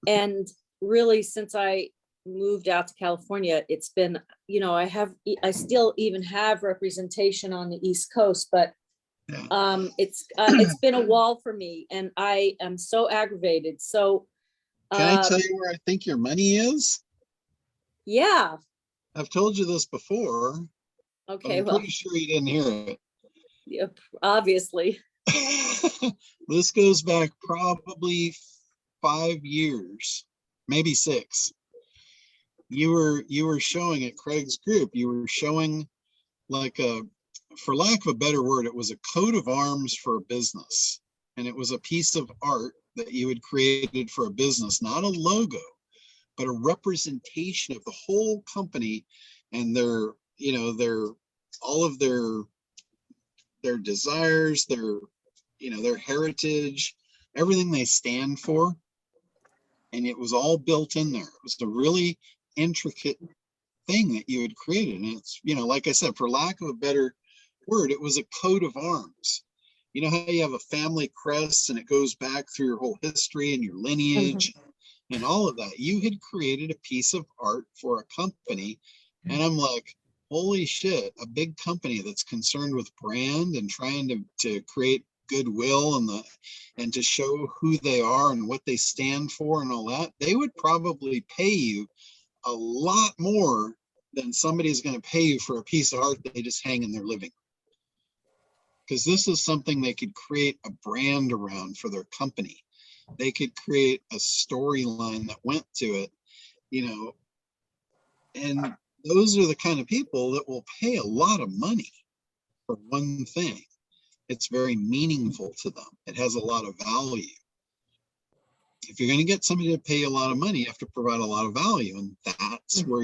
And really, since I moved out to California, it's been, I still even have representation on the East Coast, but it's been a wall for me and I am so aggravated. So can I tell you where I think your money is? Yeah. I've told you this before. Okay. I'm pretty sure you didn't hear it. Yep, obviously. This goes back probably 5 years, maybe 6. You were showing at Craig's group, you were showing like a, for lack of a better word, it was a coat of arms for a business. And it was a piece of art that you had created for a business, not a logo, but a representation of the whole company and their, you know, their, all of their desires, their, you know, their heritage, everything they stand for. And it was all built in there. It was a really intricate thing that you had created. And it's, you know, like I said, for lack of a better word, it was a coat of arms. You know how you have a family crest and it goes back through your whole history and your lineage and all of that. You had created a piece of art for a company. And I'm like, holy shit, a big company that's concerned with brand and trying to create goodwill and to show who they are and what they stand for and all that, they would probably pay you a lot more than somebody's going to pay you for a piece of art they just hang in their living room. Because this is something they could create a brand around for their company. They could create a storyline that went to it, you know, and those are the kind of people that will pay a lot of money for one thing. It's very meaningful to them. It has a lot of value. If you're going to get somebody to pay a lot of money, you have to provide a lot of value. And that's where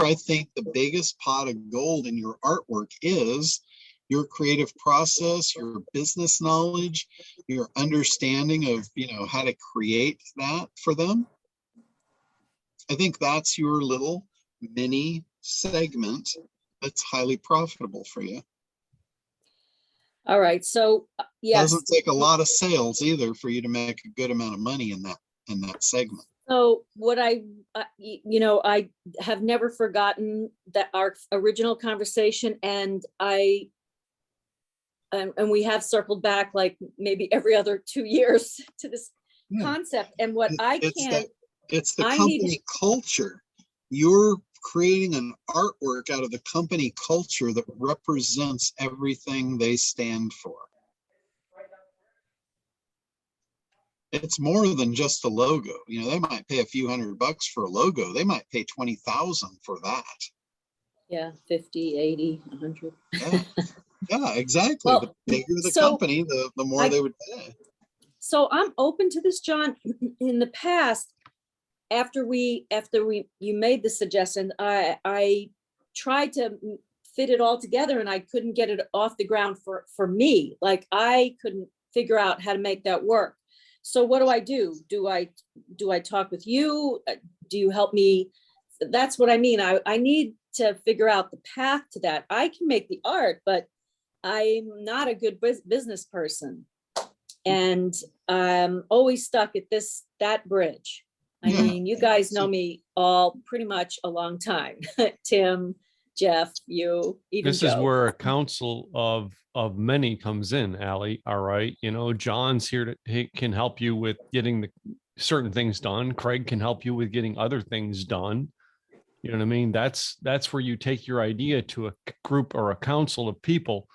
I think the biggest pot of gold in your artwork is your creative process, your business knowledge, your understanding of, you know, how to create that for them. I think that's your little mini segment that's highly profitable for you. All right, so yes. Doesn't take a lot of sales either for you to make a good amount of money in that segment. So what I have never forgotten that our original conversation, and we have circled back like maybe every other 2 years to this concept. And what it's the company culture. You're creating an artwork out of the company culture that represents everything they stand for. It's more than just a logo. You know, they might pay a few $100 for a logo. They might pay 20,000 for that. Yeah, 50, 80, 100. Yeah, exactly. Well, the bigger the company, the more they would pay. So I'm open to this, John. In the past, after you made the suggestion, I tried to fit it all together and I couldn't get it off the ground for me. Like I couldn't figure out how to make that work. So what do? Do I talk with you? Do you help me? That's what I mean. I need to figure out the path to that. I can make the art, but I'm not a good business person. And I'm always stuck at that bridge. I mean, you guys know me all pretty much a long time. Tim, Jeff, you, even this Joe. is where a council of many comes in, Allie. All right. You know, John's here he can help you with getting the certain things done. Craig can help you with getting other things done. You know what I mean? That's where you take your idea to a group or a council of people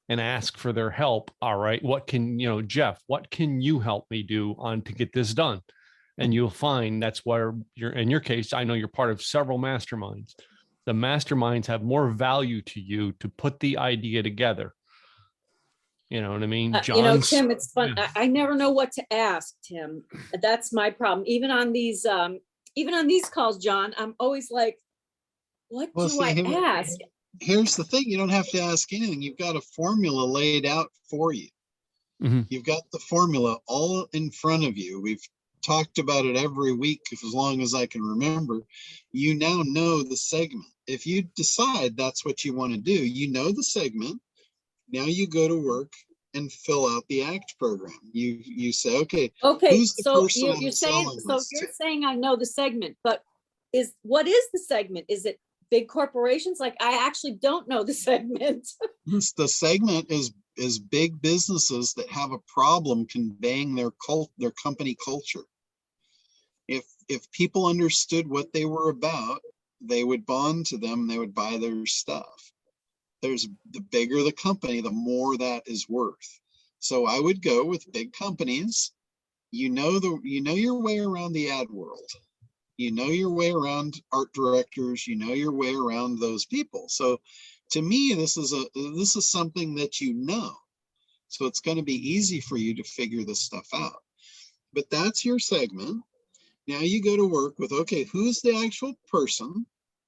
and ask for their help. All right. What can, Jeff, what can you help me do to get this done? And you'll find that's where in your case, I know you're part of several masterminds. The masterminds have more value to you to put the idea together. You know what I mean? Tim, it's fun. Yeah. I never know what to ask, Tim. That's my problem. Even on these calls, John, I'm always like, what do I ask? Here's the thing. You don't have to ask anything. You've got a formula laid out for you. Mm-hmm. You've got the formula all in front of you. We've talked about it every week as long as I can remember. You now know the segment. If you decide that's what you want to do, you know the segment. Now you go to work and fill out the ACT program. You say, okay. So you're saying I know the segment, but what is the segment? Is it big corporations? Like I actually don't know the segment. The segment is big businesses that have a problem conveying their company culture. If people understood what they were about, they would bond to them, they would buy their stuff. The bigger the company, the more that is worth. So I would go with big companies. You know your way around the ad world. You know your way around art directors. You know your way around those people. So To me, this is something that you know. So it's going to be easy for you to figure this stuff out. But that's your segment. Now you go to work with, okay, who's the actual person?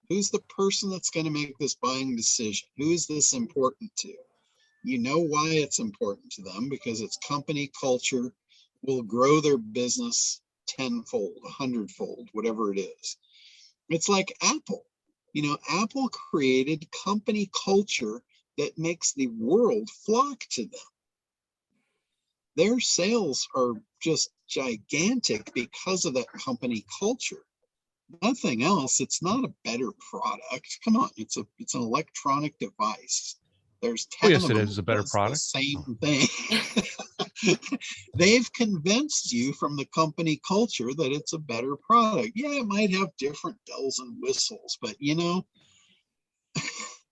Who's the person that's going to make this buying decision? Who is this important to? You know why it's important to them, because it's company culture will grow their business tenfold, 100-fold, whatever it is. It's like Apple. You know, Apple created company culture that makes the world flock to them. Their sales are just gigantic because of that company culture. Nothing else. It's not a better product. Come on, it's an electronic device. There's 10 yes, of it them is a that better does product. the same thing. They've convinced you from the company culture that it's a better product. Yeah, it might have different bells and whistles, but you know,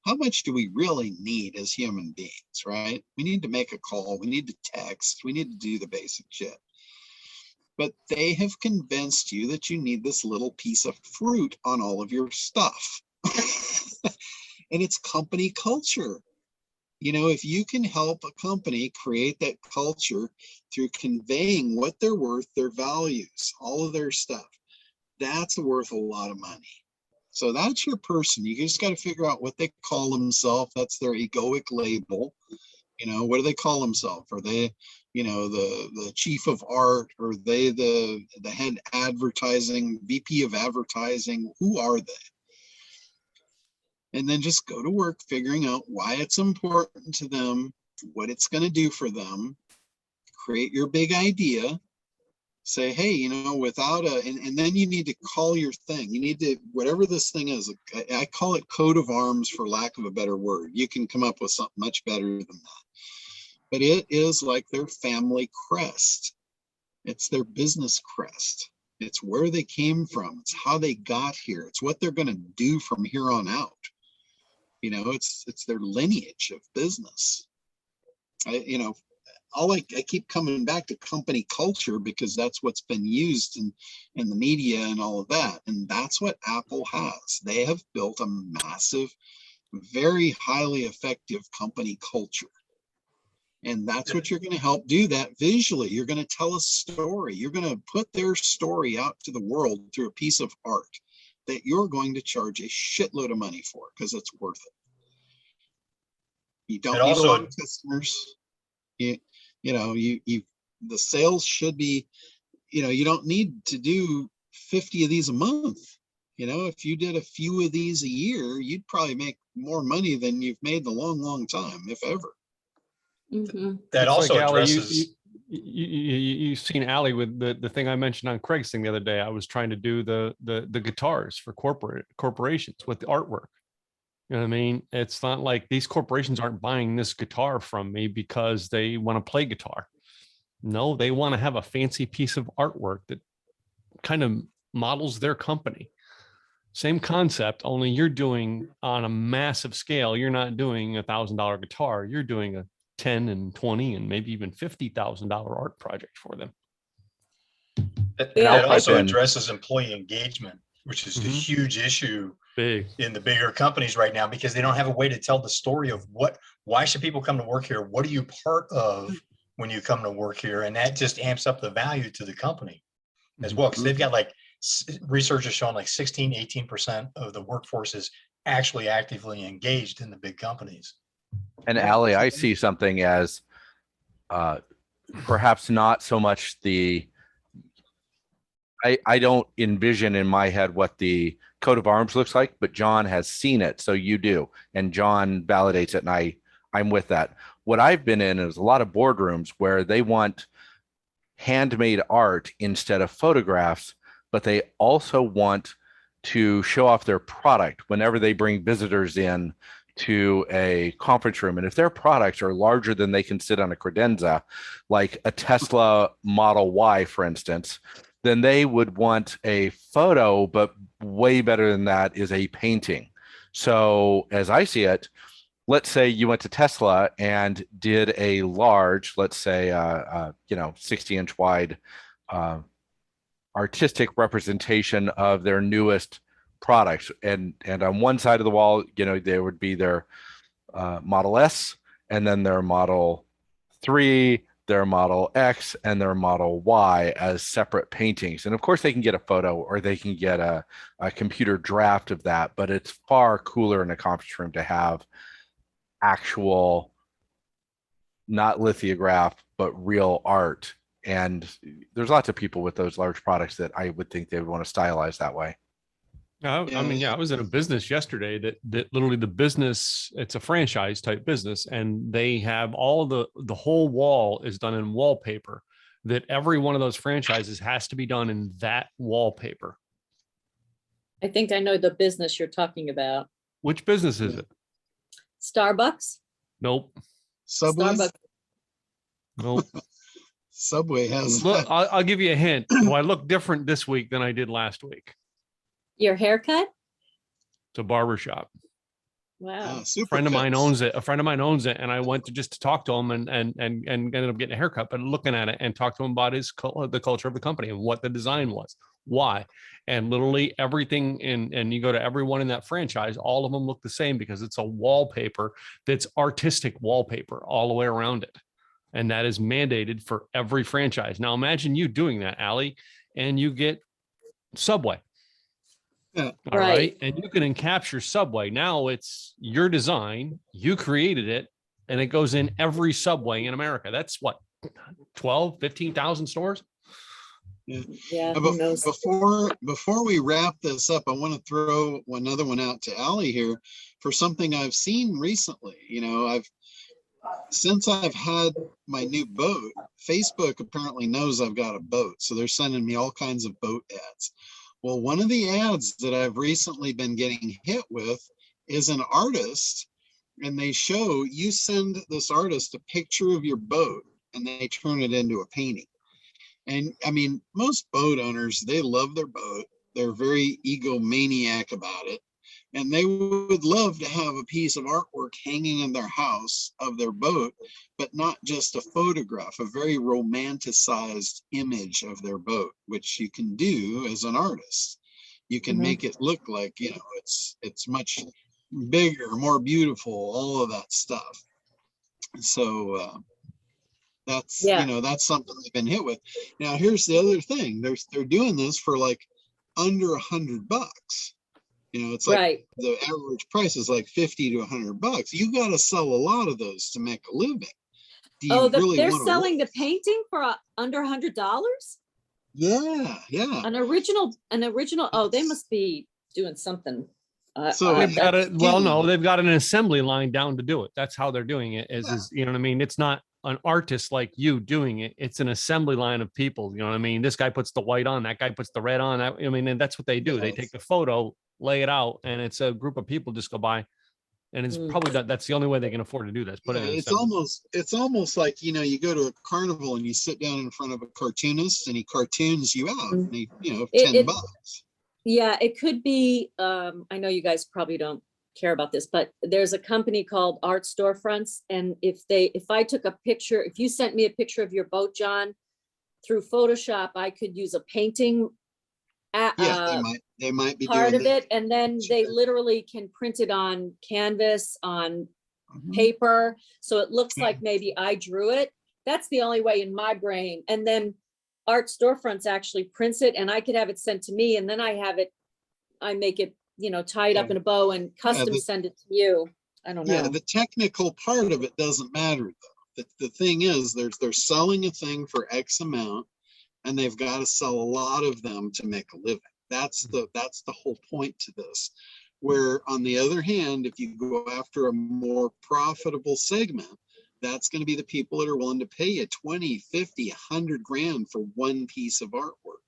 how much do we really need as human beings, right? We need to make a call. We need to text. We need to do the basic shit. But they have convinced you that you need this little piece of fruit on all of your stuff. And it's company culture. You know, if you can help a company create that culture through conveying what they're worth, their values, all of their stuff, that's worth a lot of money. So that's your person. You just got to figure out what they call themselves. That's their egoic label. You know, what do they call themselves? Are they, you know, the chief of art? Or are they the head advertising, VP of advertising? Who are they? And then just go to work figuring out why it's important to them, what it's going to do for them. Create your big idea. Say, hey, you know, without and then you need to call your thing. You need to, whatever this thing is, I call it coat of arms for lack of a better word. You can come up with something much better than that. But it is like their family crest. It's their business crest. It's where they came from. It's how they got here. It's what they're going to do from here on out. You know, it's their lineage of business. You know, I keep coming back to company culture because that's what's been used in the media and all of that. And that's what Apple has. They have built a massive, very highly effective company culture. And that's what you're going to help do that visually. You're going to tell a story. You're going to put their story out to the world through a piece of art that you're going to charge a shitload of money for because it's worth it. You don't need a lot of customers. You know, the sales should be, you know, you don't need to do 50 of these a month. You know, if you did a few of these a year, you'd probably make more money than you've made in a long, long time, if ever. Mm-hmm. That It's also like, Allie, addresses. you've seen Allie with the thing I mentioned on Craig's thing the other day. I was trying to do the guitars for corporations with the artwork. You know what I mean? It's not like these corporations aren't buying this guitar from me because they want to play guitar. No, they want to have a fancy piece of artwork that kind of models their company. Same concept, only you're doing on a massive scale. You're not doing $1,000 guitar. You're doing a 10 and 20 and maybe even $50,000 art project for them. That also addresses employee engagement, which is a Mhm. huge issue Big. in the bigger companies right now, because they don't have a way to tell the story of why should people come to work here? What are you part of when you come to work here? And that just amps up the value to the company as well. Because they've got like research has shown like 18% of the workforce is actually actively engaged in the big companies. And Allie, I see something as perhaps not so much I don't envision in my head what the coat of arms looks like, but John has seen it. So you do. And John validates it. And I'm with that. What I've been in is a lot of boardrooms where they want handmade art instead of photographs, but they also want to show off their product whenever they bring visitors in to a conference room. And if their products are larger than they can sit on a credenza, like a Tesla Model Y, for instance, then they would want a photo, but way better than that is a painting. So as I see it, let's say you went to Tesla and did a large, let's say, 60-inch wide artistic representation of their newest products. And on one side of the wall, there would be their Model S, and then their Model 3, their Model X, and their Model Y as separate paintings. And of course, they can get a photo or they can get a computer draft of that, but it's far cooler in a conference room to have actual, not lithograph, but real art. And there's lots of people with those large products that I would think they would want to stylize that way. I mean, I was in a business yesterday that literally the business, it's a franchise type business, and they have all the whole wall is done in wallpaper, that every one of those franchises has to be done in that wallpaper. I think I know the business you're talking about. Which business is it? Starbucks? Nope. Subway. Starbucks. Nope. Subway has. Look, I'll give you a hint. Do I look different this week than I did last week? Your haircut? It's a barber shop. Wow. A friend of mine owns it. A friend of mine owns it, and I went to just to talk to him and ended up getting a haircut. But looking at it and talk to him about the culture of the company and what the design was, why, and literally everything. And you go to everyone in that franchise, all of them look the same because it's a wallpaper that's artistic wallpaper all the way around it, and that is mandated for every franchise. Now imagine you doing that, Allie, and you get Subway. Yeah. All right. And you can capture Subway. Now it's your design. You created it, and it goes in every Subway in America. That's what, 12, 15,000 stores? Yeah. Who knows? Before we wrap this up, I want to throw another one out to Allie here for something I've seen recently. You know, since I've had my new boat, Facebook apparently knows I've got a boat. So they're sending me all kinds of boat ads. Well, one of the ads that I've recently been getting hit with is an artist, and they show you send this artist a picture of your boat and they turn it into a painting. And I mean, most boat owners, they love their boat. They're very egomaniac about it. And they would love to have a piece of artwork hanging in their house of their boat, but not just a photograph, a very romanticized image of their boat, which you can do as an artist. You can make it look like, you know, it's much bigger, more beautiful, all of that stuff. So that's, you know, that's something they've been hit with. Now, here's the other thing. They're doing this for like under $100. You know, it's like the average price is like 50 to $100. You got to sell a lot of those to make a living. They're selling the painting for under $100? Yeah. An original. Oh, they must be doing something. So they've got they've got an assembly line down to do it. That's how they're doing it. Is you know what I mean? It's not an artist like you doing it. It's an assembly line of people. You know what I mean? This guy puts the white on, that guy puts the red on. I mean, and that's what they do. They take the photo, lay it out, and it's a group of people just go by, and it's probably that's the only way they can afford to do this. But it's almost like, you know, you go to a carnival and you sit down in front of a cartoonist and he cartoons you out, and he, you know, $10. Yeah, it could be. I know you guys probably don't care about this, but there's a company called Art Storefronts, and if I took a picture, if you sent me a picture of your boat, John, through Photoshop, I could use a painting. They might be part of it, and then they literally can print it on canvas, on paper, so it looks like maybe I drew it. That's the only way in my brain. And then Art Storefronts actually prints it, and I could have it sent to me, and then I make it, you know, tie it up in a bow and custom send it to you. I don't know. Yeah, the technical part of it doesn't matter though. The thing is, they're selling a thing for X amount, and they've got to sell a lot of them to make a living. That's the whole point to this. Where on the other hand, if you go after a more profitable segment, that's going to be the people that are willing to pay you 20, 50, 100 grand for one piece of artwork.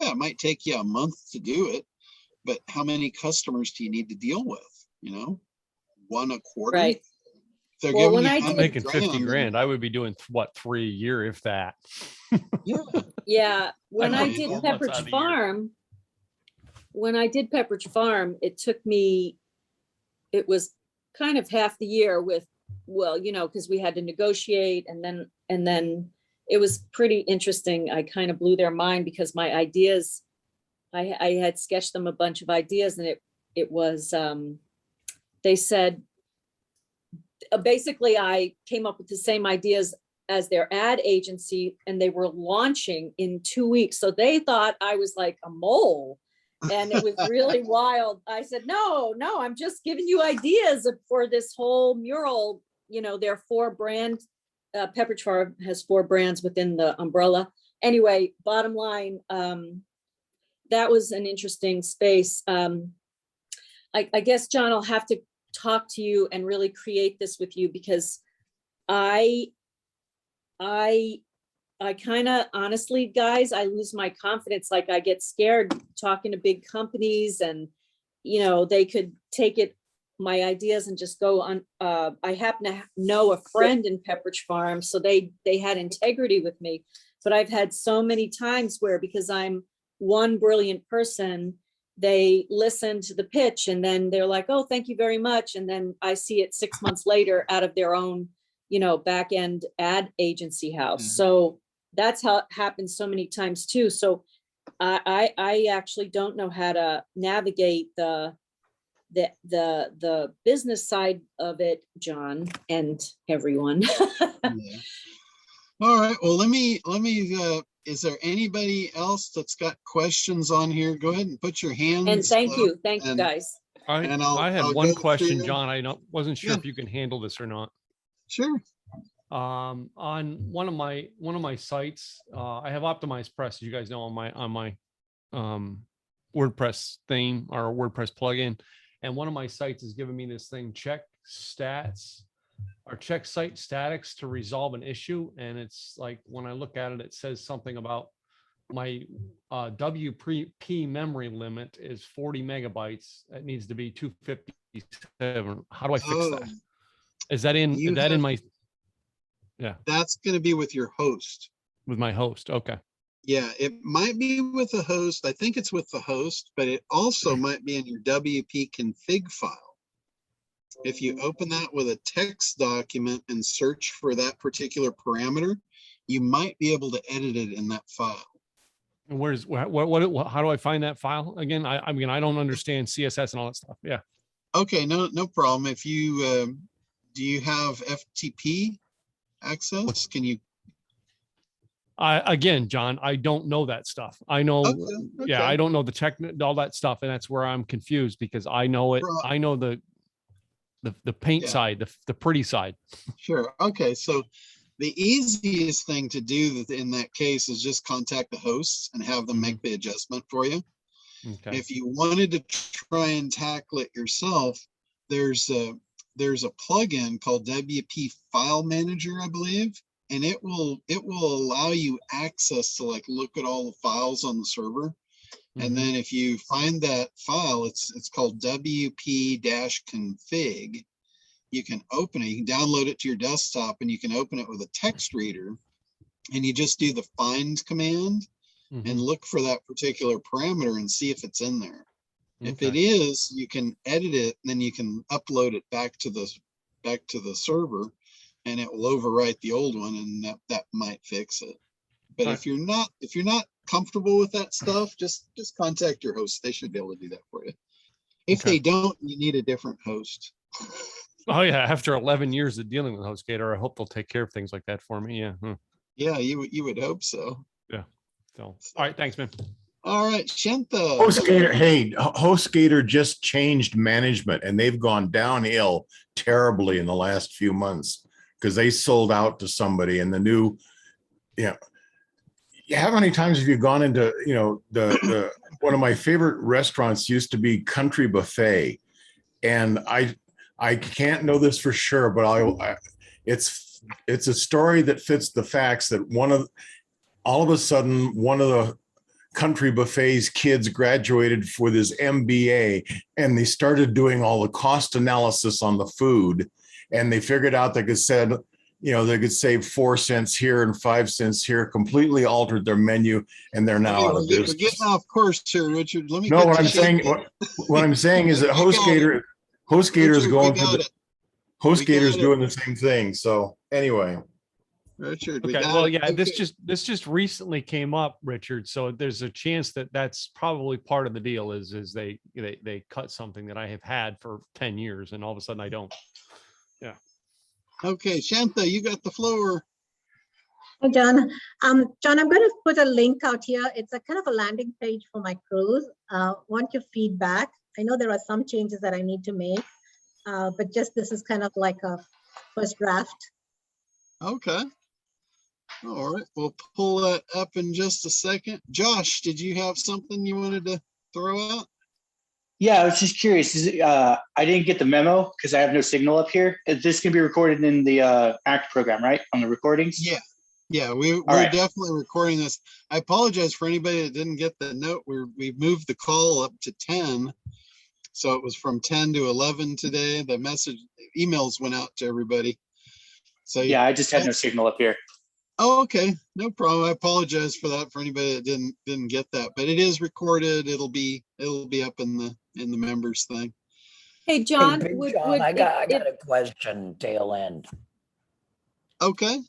Yeah, it might take you a month to do it, but how many customers do you need to deal with? You know, one a quarter. Right. Well, when I'm making 50 grand, I would be doing what, 3 a year, if that. Yeah. When I did Pepperidge Farm, it took me, it was kind of half the year with, well, you know, because we had to negotiate, and then it was pretty interesting. I kind of blew their mind because my ideas, I had sketched them a bunch of ideas, and it was, they said, basically I came up with the same ideas as their ad agency, and they were launching in 2 weeks. So they thought I was like a mole, and it was really wild. I said, no, I'm just giving you ideas for this whole mural. You know, there are 4 brands. Pepperidge Farm has 4 brands within the umbrella. Anyway, bottom line, that was an interesting space. I guess, John, I'll have to talk to you and really create this with you, because I kind of, honestly, guys, I lose my confidence. Like, I get scared talking to big companies, and, you know, they could take it, my ideas, and just go on. I happen to know a friend in Pepperidge Farm, so they had integrity with me. But I've had so many times where, because I'm one brilliant person, they listen to the pitch and then they're like, oh, thank you very much. And then I see it 6 months later out of their own, you know, back end ad agency house. So that's how it happens so many times too. So I actually don't know how to navigate the business side of it, John, and everyone. Yeah. All right. Well, let me, is there anybody else that's got questions on here? Go ahead and put your hands. And thank you and- guys. I had I'll one go question, through. John. I wasn't sure Yeah. if you can handle this or not. Sure. On one of my sites, I have optimized press, as you guys know, on my WordPress theme or WordPress plugin. And one of my sites is giving me this thing, check stats or check site statics to resolve an issue. And it's like, when I look at it, it says something about my WP memory limit is 40 megabytes. It needs to be 257. How do I fix that? Is that in my, yeah, That's going to be with your host. with my host? Okay. Yeah, it might be with the host. I think it's with the host, but it also might be in your WP config file. If you open that with a text document and search for that particular parameter, you might be able to edit it in that file. And how do I find that file again? I mean, I don't understand CSS and all that stuff. Yeah. Okay, no problem. If you, do you have FTP access? Can you? Again, John, I don't know that stuff. I know, yeah, Okay. I don't know the all that stuff. And that's where I'm confused, because I know it. I know the paint side, the pretty side. Sure. Okay. So the easiest thing to do in that case is just contact the hosts and have them make the adjustment for you. Okay. If you wanted to try and tackle it yourself, there's a plugin called WP File Manager, I believe, and it will allow you access to like look at all the files on the server. And then if you find that file, it's called WP-config. You can open it, you can download it to your desktop, and you can open it with a text reader, and you just do the find command and look for that particular parameter and see if it's in there. If it is, you can edit it, and then you can upload it back to the server, and it will overwrite the old one, and that might fix it. But if you're not comfortable with that stuff, just contact your host. They should be able to do that for you. If they don't, you need a different host. Oh yeah. After 11 years of dealing with HostGator, I hope they'll take care of things like that for me. Yeah. Yeah, you would hope so. Yeah. So, all right. Thanks, man. All right, Shanta. HostGator, hey, HostGator just changed management, and they've gone downhill terribly in the last few months because they sold out to somebody, and the new, how many times have you gone into, the one of my favorite restaurants used to be Country Buffet, and I can't know this for sure, but it's a story that fits the facts that all of a sudden one of the Country Buffet's kids graduated with his MBA, and they started doing all the cost analysis on the food, and they figured out they could save 4 cents here and 5 cents here, completely altered their menu, and they're now out of business. We're getting off course here, Richard. Let me. No, what I'm saying is that HostGator is going for HostGator is doing the same thing. So anyway. Richard, okay. Well, yeah, this just recently came up, Richard. So there's a chance that that's probably part of the deal is they cut something that I have had for 10 years, and all of a sudden I don't. Yeah. Okay, Shanta, you got the floor. Hey, John. John, I'm going to put a link out here. It's a kind of a landing page for my cruise. Want your feedback. I know there are some changes that I need to make, but just this is kind of like a first draft. Okay. All right, we'll pull that up in just a second. Josh, did you have something you wanted to throw out? Yeah, I was just curious. I didn't get the memo because I have no signal up here. Is this going to be recorded in the ACT program, right? On the recordings? Yeah. Yeah, we're right. definitely recording this. I apologize for anybody that didn't get the note. We moved the call up to 10. So it was from 10 to 11 today. The emails went out to everybody. So yeah, I just had no signal up here. Oh, okay, no problem. I apologize for that for anybody that didn't get that, but it is recorded. It'll be up in the members thing. Hey, John, Hey, Big John, I got a question tail end. Okay.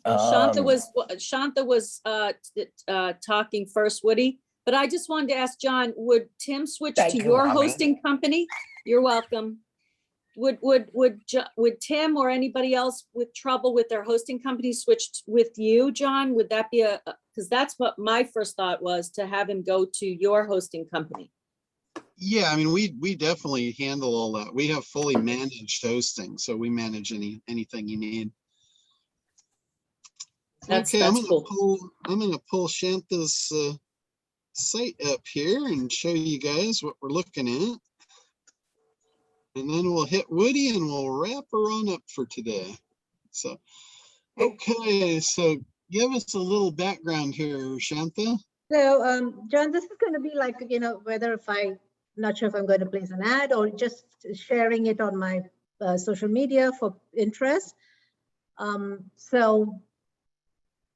Shanta was talking first, Woody, but I just wanted to ask John, would Tim switch to your hosting company? You're welcome. Would Tim or anybody else with trouble with their hosting company switch with you, John? Would that be because that's what my first thought was, to have him go to your hosting company. Yeah, I mean, we definitely handle all that. We have fully managed hosting, so we manage anything you need. Okay, I'm gonna pull Shanta's site up here and show you guys what we're looking at. And then we'll hit Woody and we'll wrap her on up for today. So, okay, so give us a little background here, Shanta. So, John, this is going to be like, whether not sure if I'm going to place an ad or just sharing it on my social media for interest. So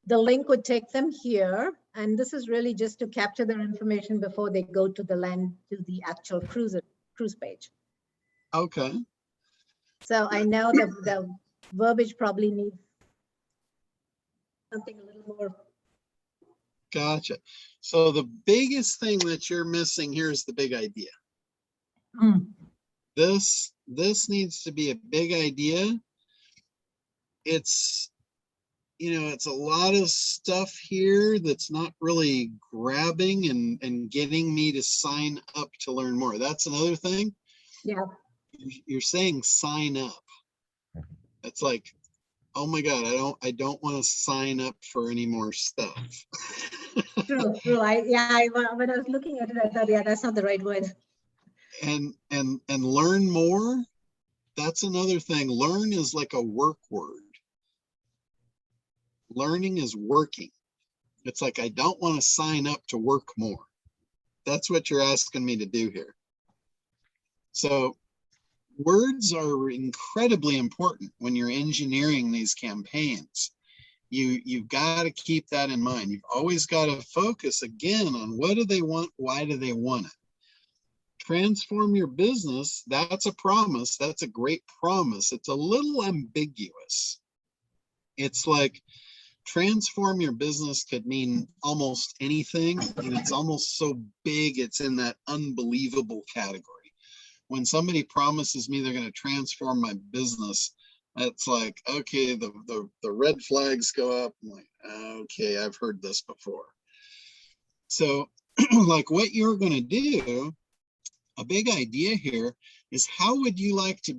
the link would take them here. And this is really just to capture their information before they go to the actual cruise page. Okay. So I know that the verbiage probably needs something a little more. Gotcha. So the biggest thing that you're missing here is the big idea. This needs to be a big idea. It's, it's a lot of stuff here that's not really grabbing and getting me to sign up to learn more. That's another thing. Yeah. You're saying sign up. It's like, oh my God, I don't want to sign up for any more stuff. True. When I was looking at it, I thought, yeah, that's not the right word. And learn more. That's another thing. Learn is like a work word. Learning is working. It's like, I don't want to sign up to work more. That's what you're asking me to do here. So words are incredibly important when you're engineering these campaigns. You've got to keep that in mind. You've always got to focus again on what do they want? Why do they want it? Transform your business. That's a promise. That's a great promise. It's a little ambiguous. It's like transform your business could mean almost anything. And it's almost so big, it's in that unbelievable category. When somebody promises me they're going to transform my business, it's like, okay, the red flags go up. I'm like, okay, I've heard this before. So like what you're going to do, a big idea here is how would you like to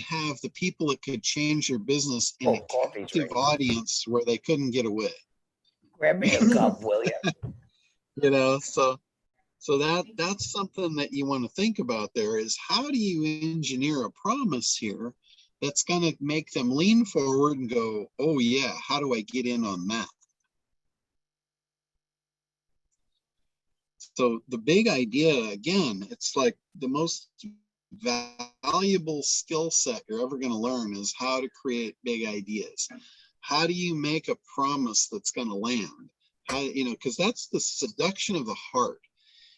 have the people that could change your business in a captive audience where they couldn't get away? Grab me a cup, will you? So that's something that you want to think about there is how do you engineer a promise here that's going to make them lean forward and go, oh yeah, how do I get in on that? So the big idea, again, it's like the most valuable skill set you're ever going to learn is how to create big ideas. How do you make a promise that's going to land? How, because that's the seduction of the heart.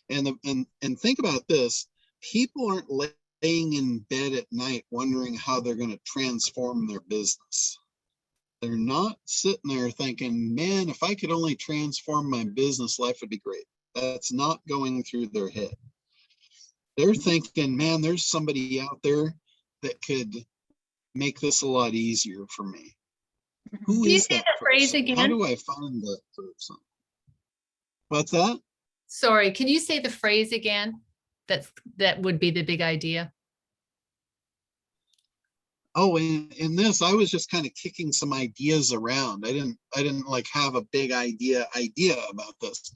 And think about this, people aren't laying in bed at night wondering how they're going to transform their business. They're not sitting there thinking, man, if I could only transform my business, life would be great. That's not going through their head. They're thinking, man, there's somebody out there that could make this a lot easier for me. Who Can you is say that the phrase person? How again? do I find that person? What's that? Sorry, can you say the phrase again? That would be the big idea. Oh, in this, I was just kind of kicking some ideas around. I didn't like have a big idea about this,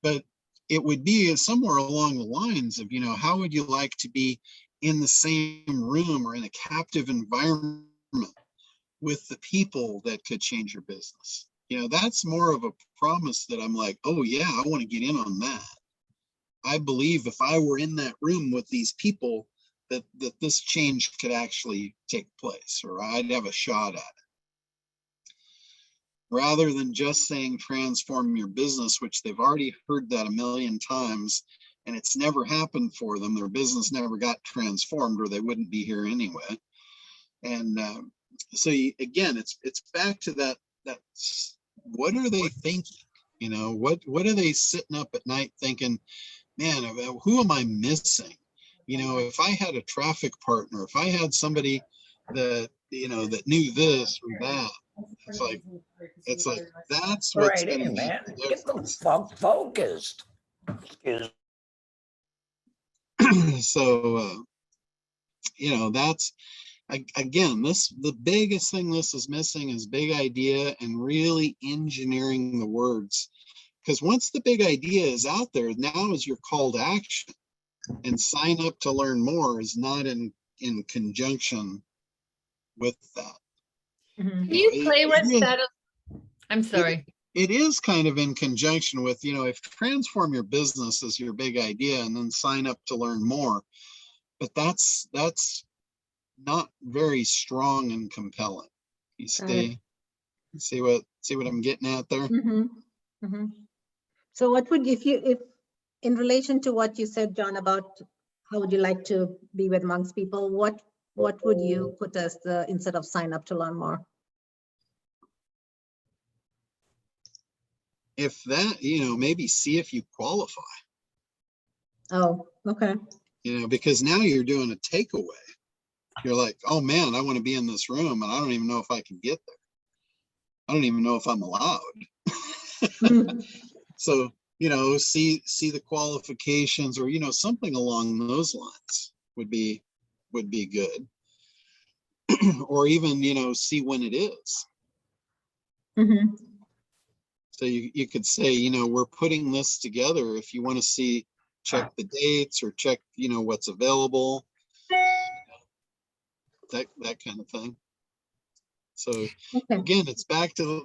but it would be somewhere along the lines of, how would you like to be in the same room or in a captive environment with the people that could change your business? That's more of a promise that I'm like, oh yeah, I want to get in on that. I believe if I were in that room with these people, that this change could actually take place, or I'd have a shot at it. Rather than just saying transform your business, which they've already heard that a million times, and it's never happened for them. Their business never got transformed, or they wouldn't be here anyway. And so again, it's back to that. What are they thinking? What are they sitting up at night thinking? Man, who am I missing? If I had a traffic partner, if I had somebody that that knew this or that, it's like that's All what's right, going hey, to make man, the get the difference. fuck focused. Excuse So that's again, the biggest thing this is missing is big idea and really engineering the words. Because once the big idea is out there, now is your call to action. And sign up to learn more is not in conjunction with that. Can you play with that? I'm sorry. It is kind of in conjunction with, if transform your business is your big idea and then sign up to learn more. But that's not very strong and compelling. You see what I'm getting at there? So what would, if in relation to what you said, John, about how would you like to be with amongst people, what would you put as the, instead of sign up to learn more? If that, maybe see if you qualify. Oh, okay. Because now you're doing a takeaway. You're like, oh man, I want to be in this room and I don't even know if I can get there. I don't even know if I'm allowed. So, see the qualifications, or, something along those lines would be good. Or even, see when it is. So you could say, we're putting this together. If you want to see, check the dates or check, what's available, that kind of thing. So again, it's back to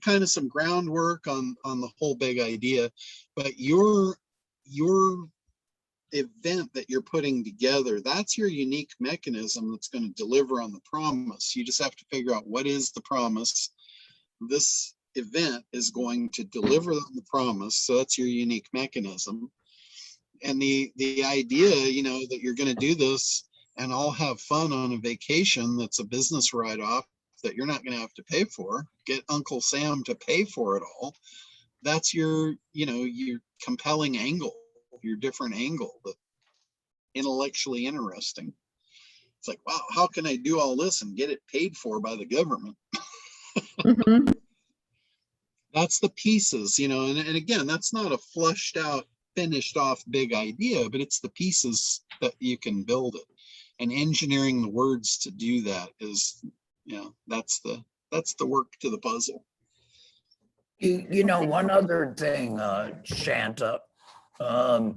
kind of some groundwork on the whole big idea, but your event that you're putting together, that's your unique mechanism that's going to deliver on the promise. You just have to figure out what is the promise. This event is going to deliver on the promise. So that's your unique mechanism. And the idea, that you're going to do this and all have fun on a vacation that's a business write-off that you're not going to have to pay for, get Uncle Sam to pay for it all. That's your compelling angle, your different angle, the intellectually interesting. It's like, wow, how can I do all this and get it paid for by the government? That's the pieces, and again, that's not a flushed out, finished off big idea, but it's the pieces that you can build it. And engineering the words to do that is, that's the work to the puzzle. One other thing, Shanta, the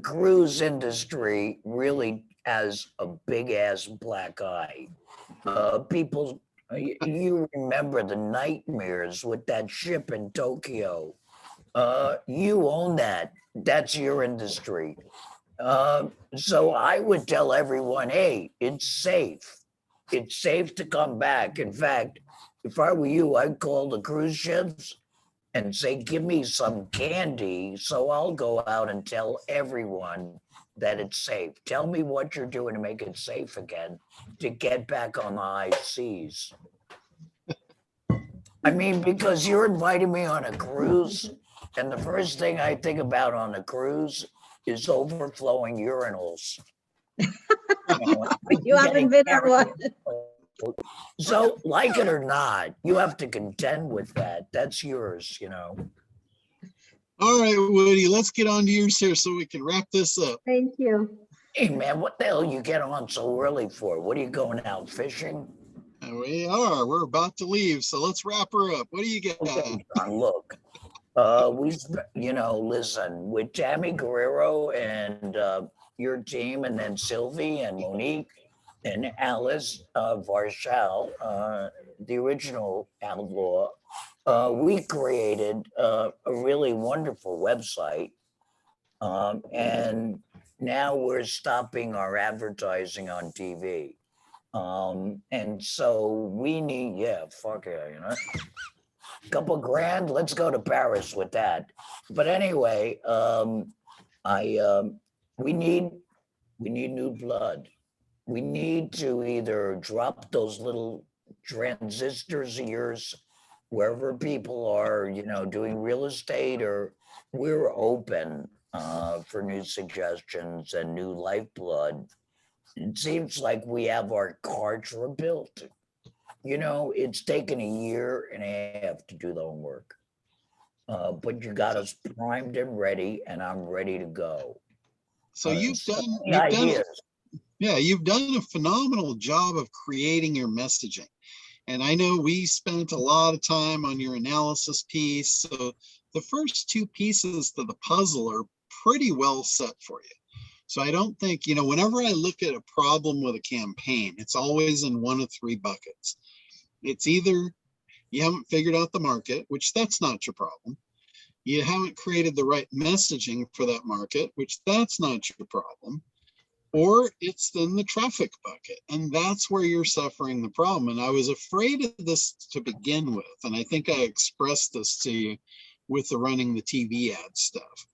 cruise industry really has a big ass black eye. People, you remember the nightmares with that ship in Tokyo. You own that. That's your industry. So I would tell everyone, hey, it's safe. It's safe to come back. In fact, if I were you, I'd call the cruise ships and say, give me some candy. So I'll go out and tell everyone that it's safe. Tell me what you're doing to make it safe again, to get back on the high seas. I mean, because you're inviting me on a cruise, and the first thing I think about on a cruise is overflowing urinals. You haven't been on one. So like it or not, you have to contend with that. That's yours, you know. All right, Woody, let's get on to yours here so we can wrap this up. Thank you. Hey man, what the hell you get on so early for? What are you going out fishing? We are. We're about to leave, so let's wrap her up. What do you get? Okay, John, look. You know, listen, with Tammy Guerrero and your team, and then Sylvie and Monique and Alice Varshal, the original Outlaw, we created a really wonderful website. And now we're stopping our advertising on TV. And so we need, yeah, fuck yeah, you know. Couple grand, let's go to Paris with that. But anyway, we need new blood. We need to either drop those little transistors of yours wherever people are, you know, doing real estate, or we're open for new suggestions and new lifeblood. It seems like we have our cards rebuilt. You know, it's taken a year and a half to do the homework. But you got us primed and ready, and I'm ready to go. So you've done a phenomenal job of creating your messaging. And I know we spent a lot of time on your analysis piece. So the first two pieces to the puzzle are pretty well set for you. So I don't think, you know, whenever I look at a problem with a campaign, it's always in one of three buckets. It's either you haven't figured out the market, which that's not your problem. You haven't created the right messaging for that market, which that's not your problem. Or it's in the traffic bucket, and that's where you're suffering the problem. And I was afraid of this to begin with, and I think I expressed this to you with the running the TV ad stuff.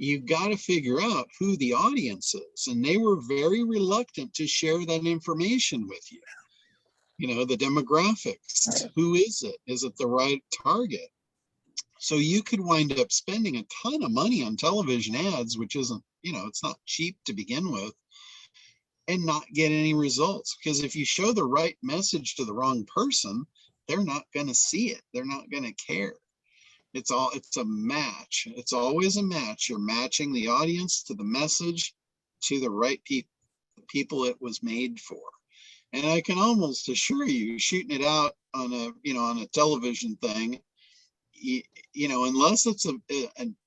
You got to figure out who the audience is, and they were very reluctant to share that information with you. You know, the demographics, who is it? Is it the right target? So you could wind up spending a ton of money on television ads, which isn't, you know, it's not cheap to begin with, and not get any results. Because if you show the right message to the wrong person, they're not going to see it. They're not going to care. It's a match. It's always a match. You're matching the audience to the message to the right people it was made for. And I can almost assure you, shooting it out on a television thing, you know, unless it's a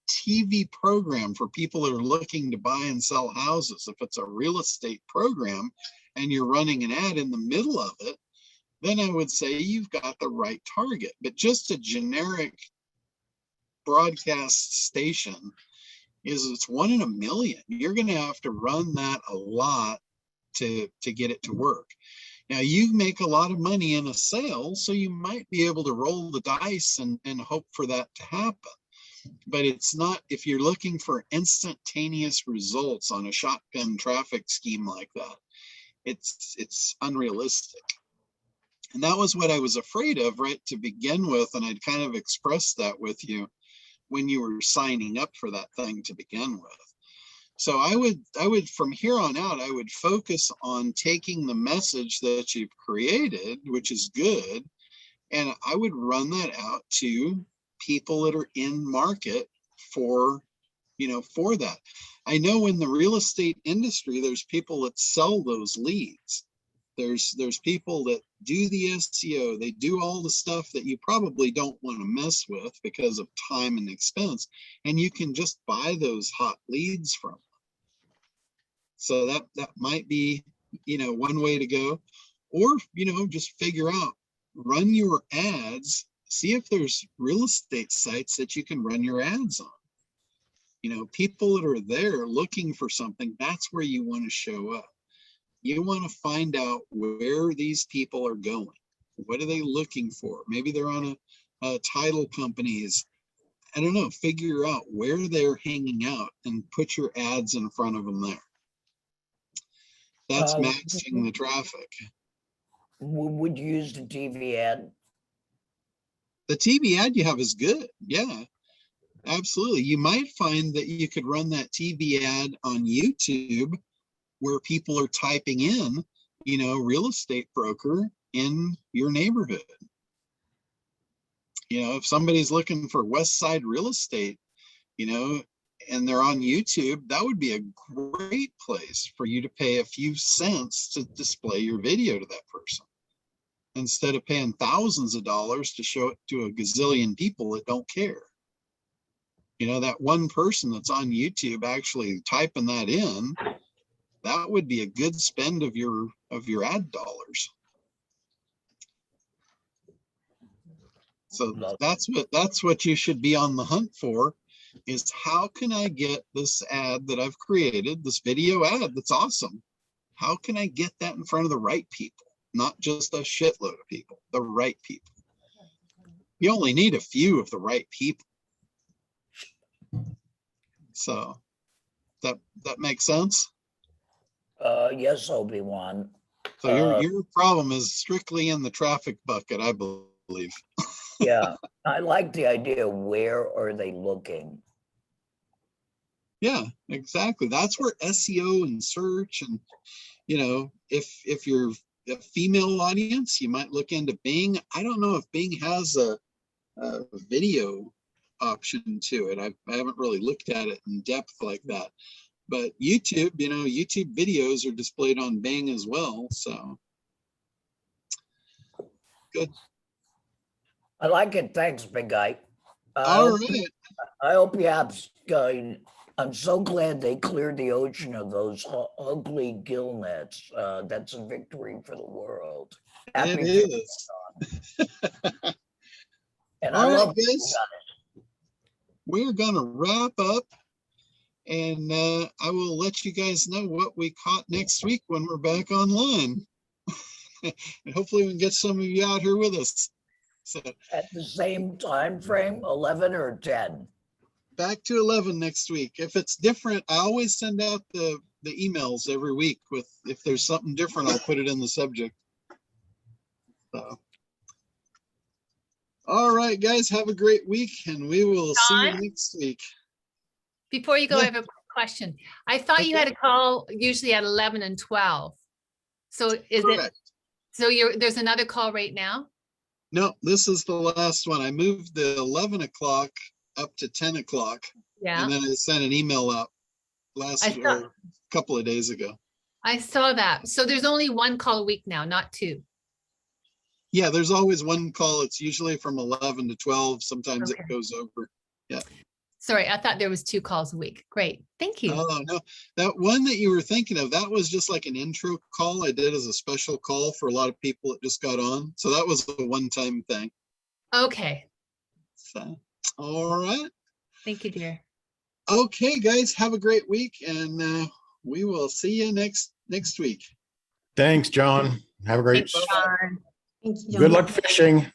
TV program for people that are looking to buy and sell houses, if it's a real estate program and you're running an ad in the middle of it, then I would say you've got the right target. But just a generic broadcast station it's 1 in a million. You're going to have to run that a lot to get it to work. Now you make a lot of money in a sale, so you might be able to roll the dice and hope for that to happen. But it's not, if you're looking for instantaneous results on a shotgun traffic scheme like that, it's unrealistic. And that was what I was afraid of right to begin with. And I'd kind of expressed that with you when you were signing up for that thing to begin with. So I would from here on out, I would focus on taking the message that you've created, which is good, and I would run that out to people that are in market for that. I know in the real estate industry, there's people that sell those leads. There's people that do the SEO, they do all the stuff that you probably don't want to mess with because of time and expense, and you can just buy those hot leads from them. So that might be, one way to go. Or, just figure out, run your ads, see if there's real estate sites that you can run your ads on. People that are there looking for something, that's where you want to show up. You want to find out where these people are going. What are they looking for? Maybe they're on a title companies. I don't know, figure out where they're hanging out and put your ads in front of them there. That's maxing the traffic. Would you use the TV ad? The TV ad you have is good, yeah. Absolutely. You might find that you could run that TV ad on YouTube where people are typing in, real estate broker in your neighborhood. If somebody's looking for West Side real estate, and they're on YouTube, that would be a great place for you to pay a few cents to display your video to that person, instead of paying thousands of dollars to show it to a gazillion people that don't care. That one person that's on YouTube actually typing that in, that would be a good spend of your ad dollars. So that's what you should be on the hunt for, is how can I get this ad that I've created, this video ad that's awesome, how can I get that in front of the right people? Not just a shitload of people, the right people. You only need a few of the right people. So that makes sense? Yes, Obi-Wan. So your problem is strictly in the traffic bucket, I believe. Yeah, I like the idea. Where are they looking? Yeah, exactly. That's where SEO and search, and if you're a female audience, you might look into Bing. I don't know if Bing has a video option to it. I haven't really looked at it in depth like that. But YouTube, YouTube videos are displayed on Bing as well. So good. I like it. Thanks, big guy. All right. I hope you have. I'm so glad they cleared the ocean of those ugly gill nets. That's a victory for the world. It is. And All I right, love guys. We're gonna wrap up, and I will let you guys know what we caught next week when we're back online. And hopefully we can get some of you out here with us. So at the same time frame, 11 or 10. Back to 11 next week. If it's different, I always send out the emails every week with, if there's something different, I'll put it in the subject. So, all right, guys, have a great week, and we will see you next week. Before you go, Yeah. I have a question. I thought you had a call usually at 11 and 12. So is Correct. it, so there's another call right now? No, this is the last one. I moved the 11 o'clock up to 10 o'clock. Yeah. And then I sent an email out a couple of days ago. I saw that. So there's only one call a week now, not two. Yeah, there's always one call. It's usually from 11 to 12. Sometimes Okay. it goes over. Yeah. Sorry, I thought there was 2 calls a week. Great. Thank you. Oh, no. That one that you were thinking of, that was just like an intro call I did as a special call for a lot of people that just got on. So that was a one-time thing. Okay. So, all right. Thank you, dear. Okay, guys, have a great week, and we will see you next week. Thanks, John. Have a great, Thanks, John. Thanks, good John. luck fishing.